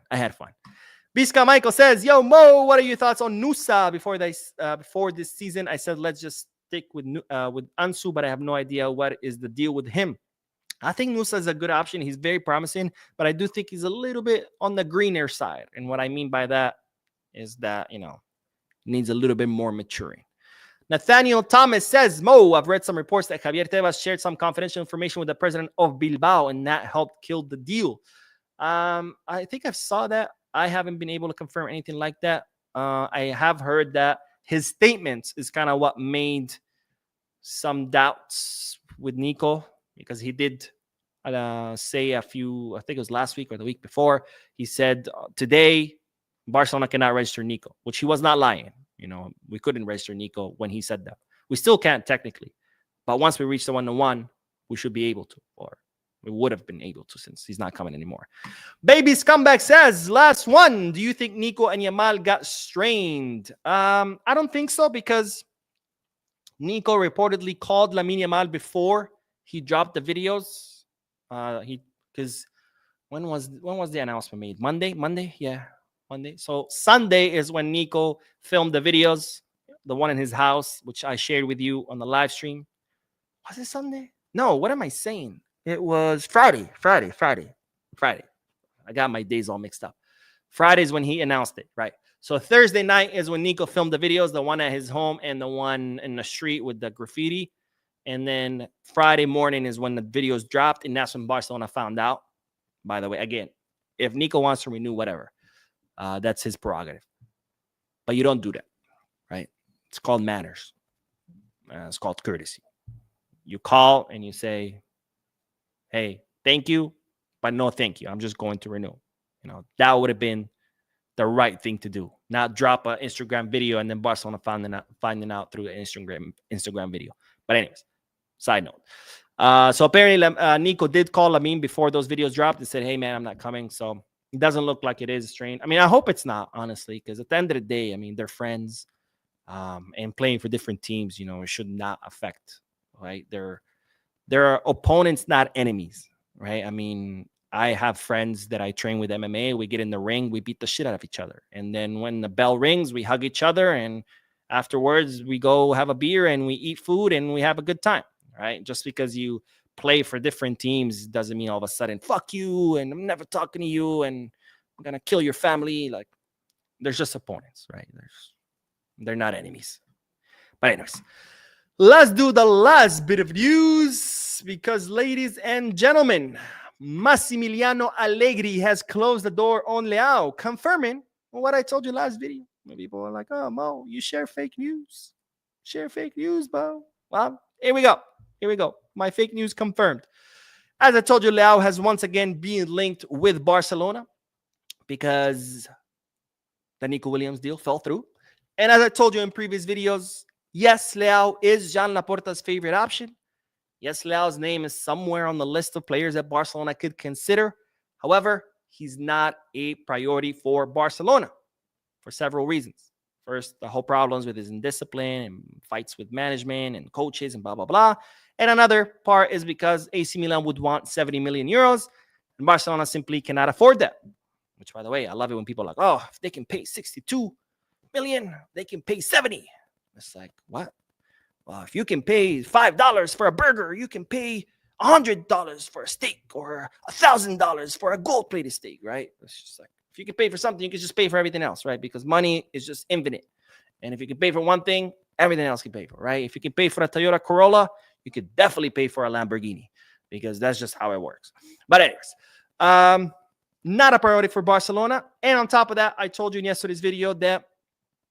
Bisca Michael says, yo, Mo, what are your thoughts on Nusa before this season? I said, let's just stick with Ansu, but I have no idea what is the deal with him. I think Nusa is a good option. He's very promising, but I do think he's a little bit on the greener side. And what I mean by that is that, needs a little bit more maturing. Nathaniel Thomas says, Mo, I've read some reports that Javier Tebas shared some confidential information with the president of Bilbao, and that helped kill the deal. I think I saw that. I haven't been able to confirm anything like that. I have heard that his statements is kind of what made some doubts with Nico, because he did say I think it was last week or the week before, he said today Barcelona cannot register Nico, which he was not lying. We couldn't register Nico when he said that. We still can't technically, but once we reach the 1-1, we should be able to, or we would have been able to, since he's not coming anymore. Baby Scumbag says, last one. Do you think Nico and Yamal got strained? I don't think so, because Nico reportedly called Lamine Yamal before he dropped the videos. Because when was the announcement made? Monday? Yeah, Monday. So Sunday is when Nico filmed the videos, the one in his house, which I shared with you on the live stream. Was it Sunday? No, what am I saying? It was Friday. I got my days all mixed up. Friday is when he announced it, right? So Thursday night is when Nico filmed the videos, the one at his home and the one in the street with the graffiti. And then Friday morning is when the videos dropped, and that's when Barcelona found out. By the way, again, if Nico wants to renew, whatever, that's his prerogative. But you don't do that, right? It's called manners. It's called courtesy. You call and you say, hey, thank you, but no thank you. I'm just going to renew. That would have been the right thing to do. Not drop an Instagram video and then Barcelona finding out through the Instagram video. But anyways, side note. So apparently Nico did call Lamine before those videos dropped and said, hey, man, I'm not coming. So it doesn't look like it is strained. I mean, I hope it's not, honestly, because at the end of the day, I mean, they're friends and playing for different teams, it should not affect, right? They're opponents, not enemies, right? I mean, I have friends that I train with MMA. We get in the ring, we beat the shit out of each other. And then when the bell rings, we hug each other. And afterwards, we go have a beer and we eat food and we have a good time, right? Just because you play for different teams doesn't mean all of a sudden, fuck you, and I'm never talking to you, and I'm going to kill your family. Like, there's just opponents, right? They're not enemies. But anyways, let's do the last bit of news, because, ladies and gentlemen, Massimiliano Allegri has closed the door on Leao, confirming what I told you last video. People are like, oh, Mo, you share fake news. Share fake news, Mo. Well, here we go. My fake news confirmed. As I told you, Leao has once again been linked with Barcelona because the Nico Williams deal fell through. And as I told you in previous videos, yes, Leao is Joan Laporta's favorite option. Yes, Leao's name is somewhere on the list of players that Barcelona could consider. However, he's not a priority for Barcelona for several reasons. First, the whole problems with his indiscipline and fights with management and coaches and blah, blah, blah. And another part is because AC Milan would want 70 million euros and Barcelona simply cannot afford that. Which, by the way, I love it when people are like, oh, if they can pay 62 million, they can pay 70. It's like, what? Well, if you can pay $5 for a burger, you can pay $100 for a steak or $1,000 for a gold-plated steak, right? It's just like, If you can pay for something, you can just pay for everything else, right? Because money is just infinite. And if you can pay for one thing, everything else can pay for, right? If you can pay for a Toyota Corolla, you could definitely pay for a Lamborghini because that's just how it works. But anyways, not a priority for Barcelona. And on top of that, I told you in yesterday's video that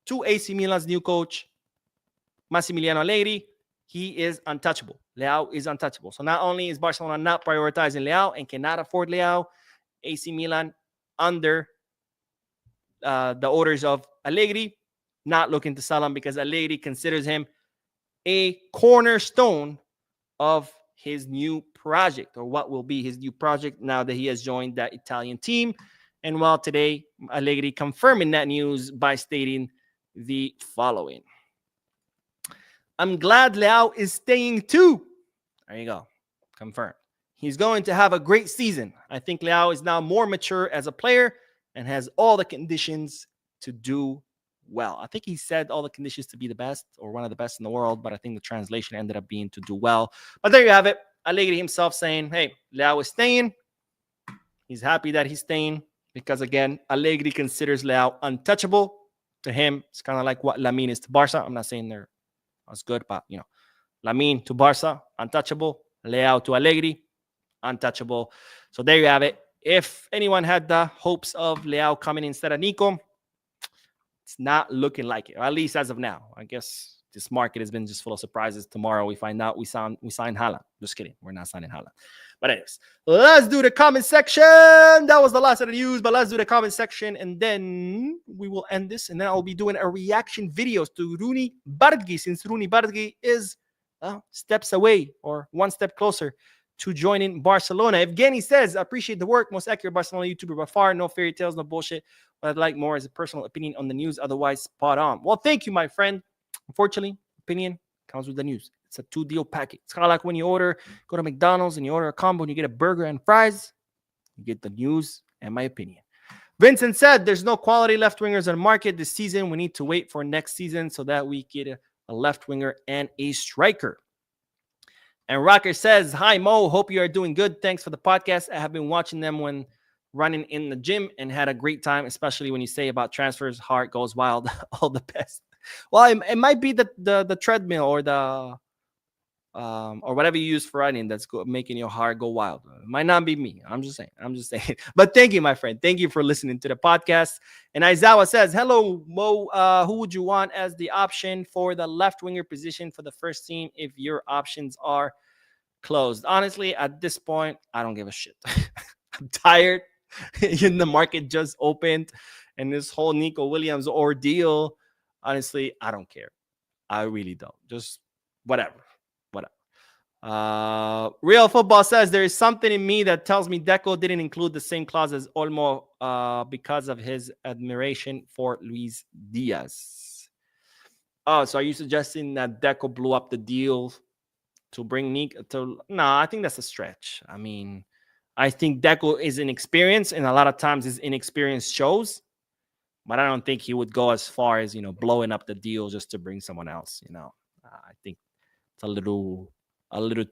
to AC Milan's new coach, Massimiliano Allegri, he is untouchable. Leao is untouchable. So not only is Barcelona not prioritizing Leao and cannot afford Leao, AC Milan under the orders of Allegri, not looking to sell him because Allegri considers him a cornerstone of his new project, or what will be his new project now that he has joined that Italian team. And well, today, Allegri confirming that news by stating the following. I'm glad Leao is staying too. There you go. Confirmed. He's going to have a great season. I think Leao is now more mature as a player and has all the conditions to do well. I think he said all the conditions to be the best or one of the best in the world, but I think the translation ended up being to do well. But there you have it. Allegri himself saying, hey, Leao is staying. He's happy that he's staying because, again, Allegri considers Leao untouchable. To him, it's kind of like what Lamine is to Barca. I'm not saying they're as good, but, you know, Lamine to Barca, untouchable. Leao to Allegri, untouchable. So there you have it. If anyone had the hopes of Leao coming instead of Nico, it's not looking like it, or at least as of now. I guess this market has been just full of surprises. Tomorrow we find out we sign Haaland. Just kidding. We're not signing Haaland. But anyways, let's do the comment section. That was the last of the news, but let's do the comment section, and then we will end this, and then I'll be doing a reaction videos to Roony Bardghji, since Roony Bardghji is steps away or one step closer to joining Barcelona. Evgeny says, I appreciate the work. Most accurate Barcelona YouTuber by far. No fairy tales, no bullshit. What I'd like more is a personal opinion on the news. Otherwise, spot on. Well, thank you, my friend. Unfortunately, opinion comes with the news. It's a two-deal package. It's kind of like when you go to McDonald's and you order a combo and you get a burger and fries. You get the news and my opinion. Vincent said, there's no quality left-wingers on the market this season. We need to wait for next season so that we get a left-winger and a striker. And Rocker says, hi, Mo. Hope you are doing good. Thanks for the podcast. I have been watching them when running in the gym and had a great time, especially when you say about transfers. Heart goes wild. All the best. Well, it might be the treadmill or the or whatever you use for running that's making your heart go wild. It might not be me. I'm just saying. But thank you, my friend. Thank you for listening to the podcast. And Aizawa says, hello, Mo. Who would you want as the option for the left winger position for the first team if your options are closed? Honestly, at this point, I don't give a shit. I'm tired. The market just opened, and this whole Nico Williams ordeal, honestly, I don't care. I really don't. Just whatever. Real Football says, there is something in me that tells me Deco didn't include the same clause as Olmo because of his admiration for Luis Diaz. Oh, so are you suggesting that Deco blew up the deal to bring Nico? No, I think that's a stretch. I mean, I think Deco is inexperienced, and a lot of times his inexperience shows. But I don't think he would go as far as, blowing up the deal just to bring someone else. I think it's a little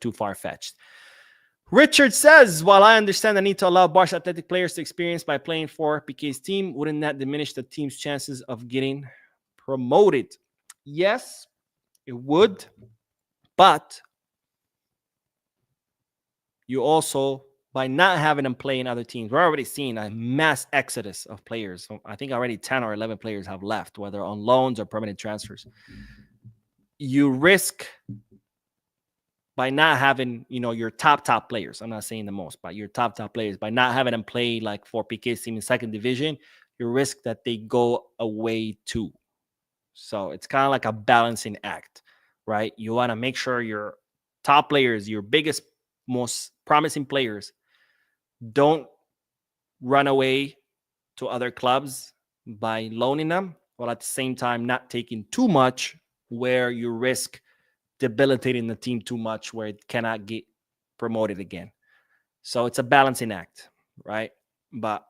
too far-fetched. Richard says, while I understand the need to allow Barca athletic players to experience by playing for Piqué's team, wouldn't that diminish the team's chances of getting promoted? Yes, it would. But you also, by not having them play in other teams, we're already seeing a mass exodus of players. So I think already 10 or 11 players have left, whether on loans or permanent transfers. You risk, by not having, your top players, I'm not saying the most, but your top players, by not having them play like for Piqué's team in second division, you risk that they go away too. So it's kind of like a balancing act, right? You want to make sure your top players, your biggest, most promising players, don't run away to other clubs by loaning them, while at the same time not taking too much where you risk debilitating the team too much where it cannot get promoted again. So it's a balancing act, right? But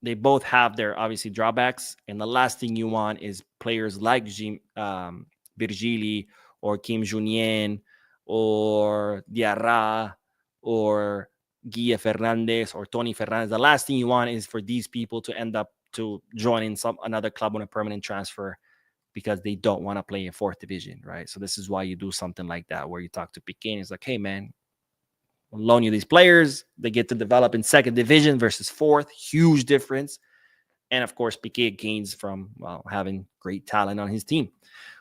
they both have their obviously drawbacks, and the last thing you want is players like Bardghji or Kim Junien or Diarra or Guia Fernandez or Tony Fernandez. The last thing you want is for these people to end up to join in another club on a permanent transfer because they don't want to play in fourth division, right? So this is why you do something like that, where you talk to Piqué and it's like, hey, man, we'll loan you these players. They get to develop in second division versus fourth. Huge difference. And of course, Piqué gains from having great talent on his team.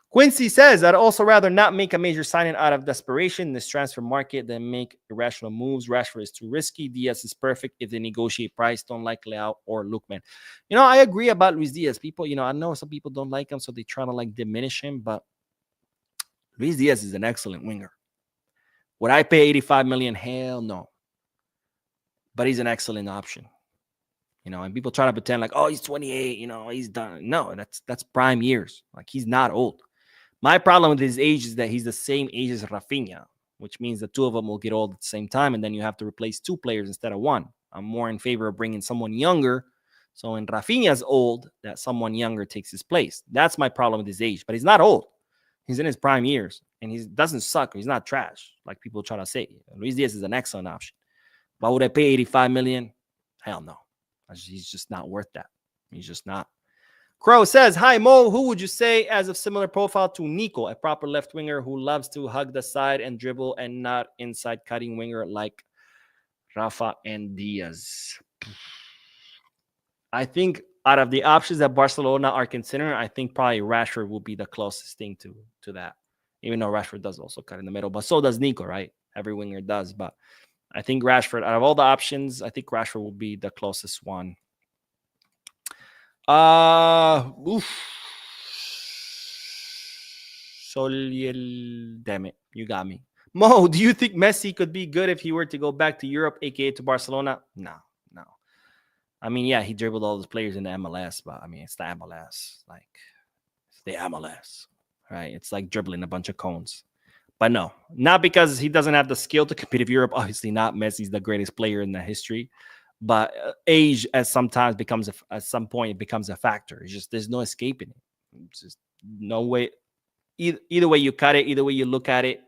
Quincy says, I'd also rather not make a major signing out of desperation in this transfer market than make irrational moves. Rashford is too risky. Diaz is perfect if they negotiate price. Don't like Leao or Lookman. I agree about Luis Diaz. People, I know some people don't like him, so they try to diminish him, but Luis Diaz is an excellent winger. Would I pay 85 million? Hell no. But he's an excellent option. And people try to pretend like, oh, he's 28, he's done. No, that's prime years. Like, he's not old. My problem with his age is that he's the same age as Rafinha, which means the two of them will get old at the same time, and then you have to replace two players instead of one. I'm more in favor of bringing someone younger. So when Rafinha's old, that someone younger takes his place. That's my problem with his age. But he's not old. He's in his prime years, and he doesn't suck. He's not trash, like people try to say. Luis Diaz is an excellent option. But would I pay 85 million? Hell no. He's just not worth that. He's just not. Crow says, hi, Mo. Who would you say as of similar profile to Nico, a proper left winger who loves to hug the side and dribble and not inside cutting winger like Rafa and Diaz? I think out of the options that Barcelona are considering, I think probably Rashford will be the closest thing to that. Even though Rashford does also cut in the middle, but so does Nico, right? Every winger does, but I think Rashford, out of all the options, I think Rashford will be the closest one. Damn it. You got me. Mo, do you think Messi could be good if he were to go back to Europe, aka to Barcelona? No. I mean, yeah, he dribbled all those players in the MLS, but I mean, it's the MLS. Like, it's the MLS, right? It's like dribbling a bunch of cones. But no, not because he doesn't have the skill to compete in Europe. Obviously not. Messi's the greatest player in the history. But age at some point it becomes a factor. It's just, there's no escaping it. It's just no way. Either way you cut it, either way you look at it,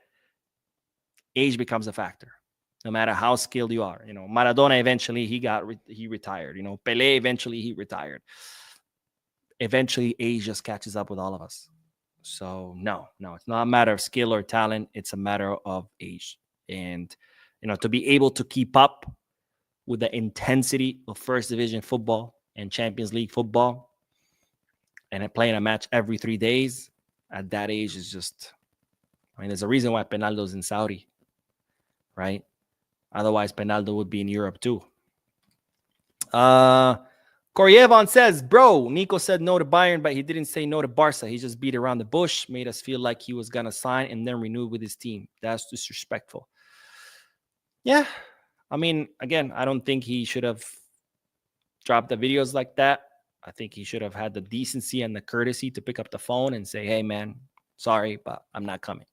age becomes a factor. No matter how skilled you are. Maradona eventually he retired. Pelé eventually he retired. Eventually age just catches up with all of us. So no, it's not a matter of skill or talent. It's a matter of age. And, to be able to keep up with the intensity of first division football and Champions League football and playing a match every 3 days at that age is just, there's a reason why Penaldo's in Saudi, right? Otherwise, Penaldo would be in Europe too. Koryevan says, bro, Nico said no to Bayern, but he didn't say no to Barca. He just beat around the bush, made us feel like he was going to sign and then renew with his team. That's disrespectful. Yeah. I mean, again, I don't think he should have dropped the videos like that. I think he should have had the decency and the courtesy to pick up the phone and say, hey, man, sorry, but I'm not coming.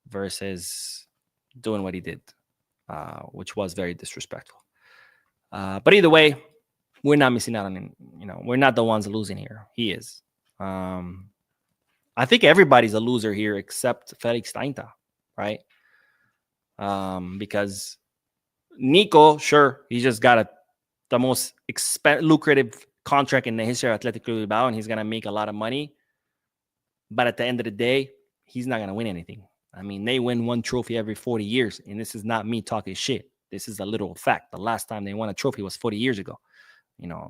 Versus doing what he did, which was very disrespectful. But either way, we're not missing out on, we're not the ones losing here. He is. I think everybody's a loser here except Felix Steinta, right? Because Nico, sure, he just got the most lucrative contract in the history of Athletic Club Bilbao, and he's going to make a lot of money. But at the end of the day, he's not going to win anything. I mean, they win one trophy every 40 years, and this is not me talking shit. This is a literal fact. The last time they won a trophy was 40 years ago,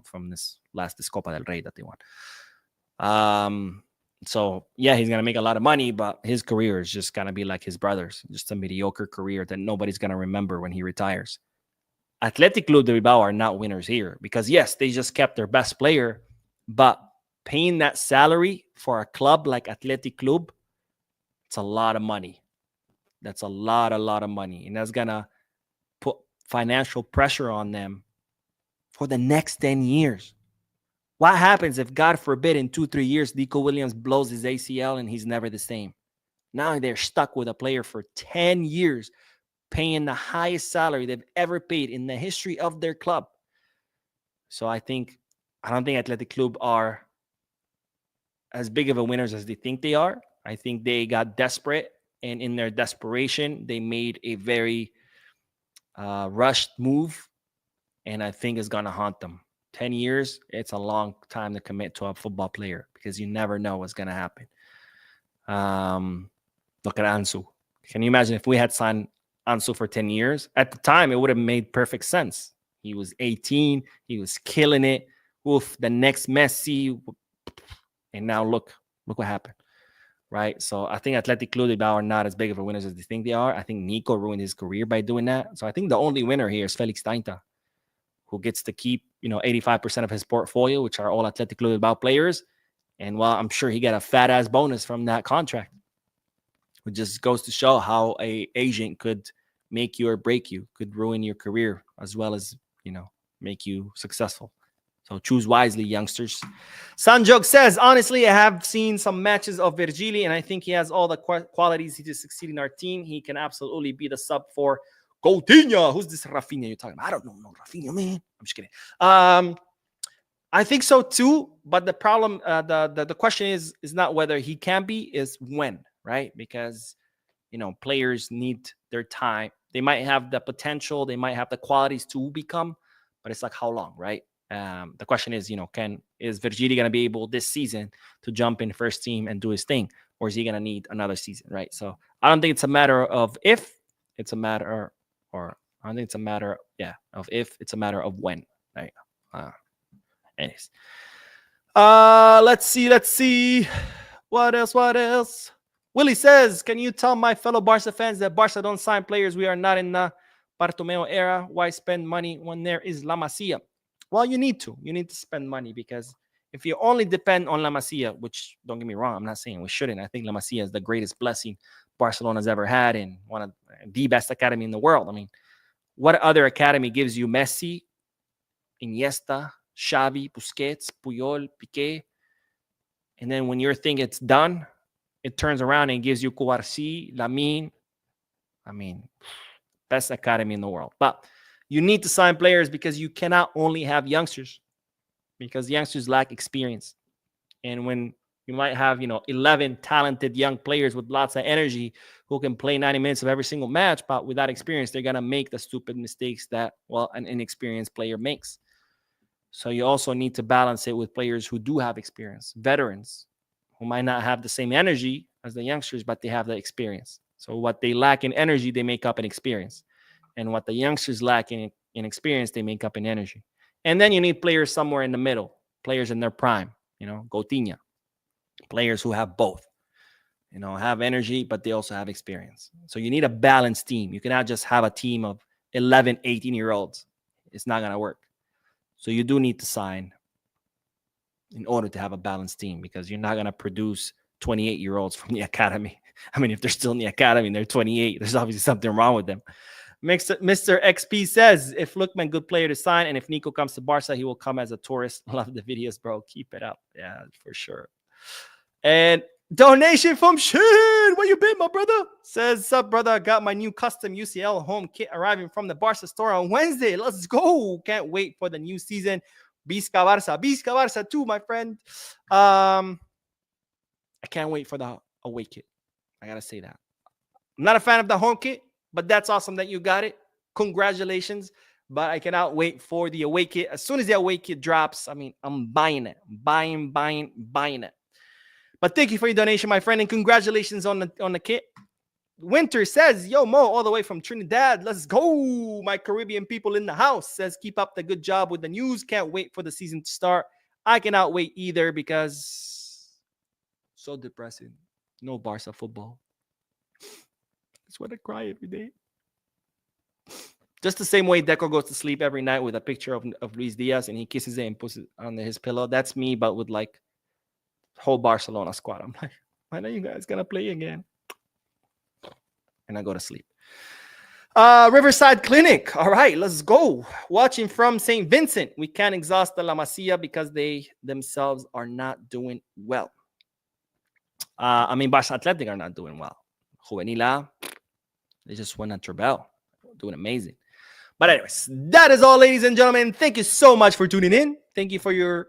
from this Copa del Rey that they won. So, yeah, he's going to make a lot of money, but his career is just going to be like his brother's, just a mediocre career that nobody's going to remember when he retires. Athletic Club de Bilbao are not winners here because, yes, they just kept their best player, but paying that salary for a club like Athletic Club, it's a lot of money. That's a lot of money. And that's going to put financial pressure on them for the next 10 years. What happens if, God forbid, in 2-3 years, Nico Williams blows his ACL and he's never the same? Now they're stuck with a player for 10 years, paying the highest salary they've ever paid in the history of their club. So I don't think Athletic Club are as big of a winners as they think they are. I think they got desperate, and in their desperation, they made a very rushed move, and I think it's going to haunt them. 10 years, it's a long time to commit to a football player because you never know what's going to happen. Look at Ansu. Can you imagine if we had signed Ansu for 10 years? At the time, it would have made perfect sense. He was 18. He was killing it. Oof, the next Messi. And now look what happened, right? So I think Athletic Club de Bilbao are not as big of a winners as they think they are. I think Nico ruined his career by doing that. So I think the only winner here is Felix Tainta, who gets to keep, 85% of his portfolio, which are all Athletic Club de Bilbao players. And well, I'm sure he got a fat ass bonus from that contract. It just goes to show how a agent could make you or break you, could ruin your career as well as, make you successful. So choose wisely, youngsters. Sanjog says, honestly, I have seen some matches of Virgili, and I think he has all the qualities to succeed in our team. He can absolutely be the sub for Coutinho. Who's this Rafinha you're talking about? I don't know no Rafinha, man. I'm just kidding. I think so too, but the problem, the question is not whether he can be, is when, right? Because, players need their time. They might have the potential, they might have the qualities to become, but it's like how long, right? The question is, is Virgili going to be able this season to jump in first team and do his thing, or is he going to need another season, right? So I don't think it's a matter of if, it's a matter, or I don't think it's a matter, of if, it's a matter of when, right? Anyways, let's see. What else? Willie says, can you tell my fellow Barca fans that Barca don't sign players? We are not in the Bartomeu era. Why spend money when there is La Masia? Well, you need to spend money, because if you only depend on La Masia, which don't get me wrong, I'm not saying we shouldn't. I think La Masia is the greatest blessing Barcelona's ever had and one of the best academy in the world. I mean, what other academy gives you Messi, Iniesta, Xavi, Busquets, Puyol, Piqué, and then when you think it's done, it turns around and gives you Kouarsi, Lamine. I mean, best academy in the world. But you need to sign players because you cannot only have youngsters, because youngsters lack experience. And when you might have, 11 talented young players with lots of energy who can play 90 minutes of every single match, but without experience, they're going to make the stupid mistakes that, an inexperienced player makes. So you also need to balance it with players who do have experience, veterans, who might not have the same energy as the youngsters, but they have the experience. So what they lack in energy, they make up in experience. And what the youngsters lack in experience, they make up in energy. And then you need players somewhere in the middle, players in their prime, Coutinho, players who have both, have energy, but they also have experience. So you need a balanced team. You cannot just have a team of 11, 18-year-olds. It's not going to work. So you do need to sign in order to have a balanced team, because you're not going to produce 28-year-olds from the academy. I mean, if they're still in the academy and they're 28, there's obviously something wrong with them. Mr. XP says, if Lookman, good player to sign, and if Nico comes to Barca, he will come as a tourist. Love the videos, bro. Keep it up. Yeah, for sure. And donation from Shin. Where you been, my brother? Says, sup, brother? I got my new custom UCL home kit arriving from the Barca store on Wednesday. Let's go. Can't wait for the new season. Visca Barca too, my friend. I can't wait for the away kit. I gotta say that. I'm not a fan of the home kit, but that's awesome that you got it. Congratulations. But I cannot wait for the away kit. As soon as the away kit drops, I'm buying it. Buying it. But thank you for your donation, my friend, and congratulations on the kit. Winter says, yo, Mo, all the way from Trinidad. Let's go. My Caribbean people in the house. Says, keep up the good job with the news. Can't wait for the season to start. I cannot wait either, because so depressing. No Barca football. That's why I cry every day. Just the same way Deco goes to sleep every night with a picture of Luis Diaz and he kisses it and puts it under his pillow. That's me, but with like whole Barcelona squad. I'm like, when are you guys going to play again? And I go to sleep. Riverside Clinic. All right, let's go. Watching from St. Vincent. We can't exhaust the La Masia because they themselves are not doing well. Barca Athletic are not doing well. Juvenil, they just won at Trebel. Doing amazing. But anyways, that is all, ladies and gentlemen. Thank you so much for tuning in. Thank you for your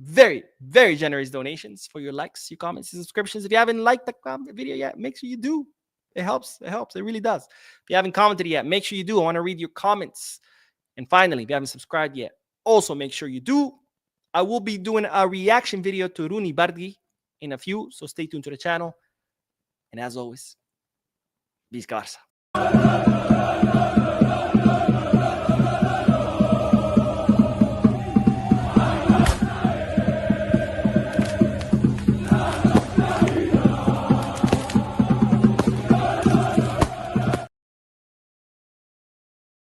very, very generous donations, for your likes, your comments, and subscriptions. If you haven't liked the video yet, make sure you do. It helps. It helps. It really does. If you haven't commented yet, make sure you do. I want to read your comments. And finally, if you haven't subscribed yet, also make sure you do. I will be doing a reaction video to Roony Bardghji in a few, so stay tuned to the channel. And as always, Visca Barça.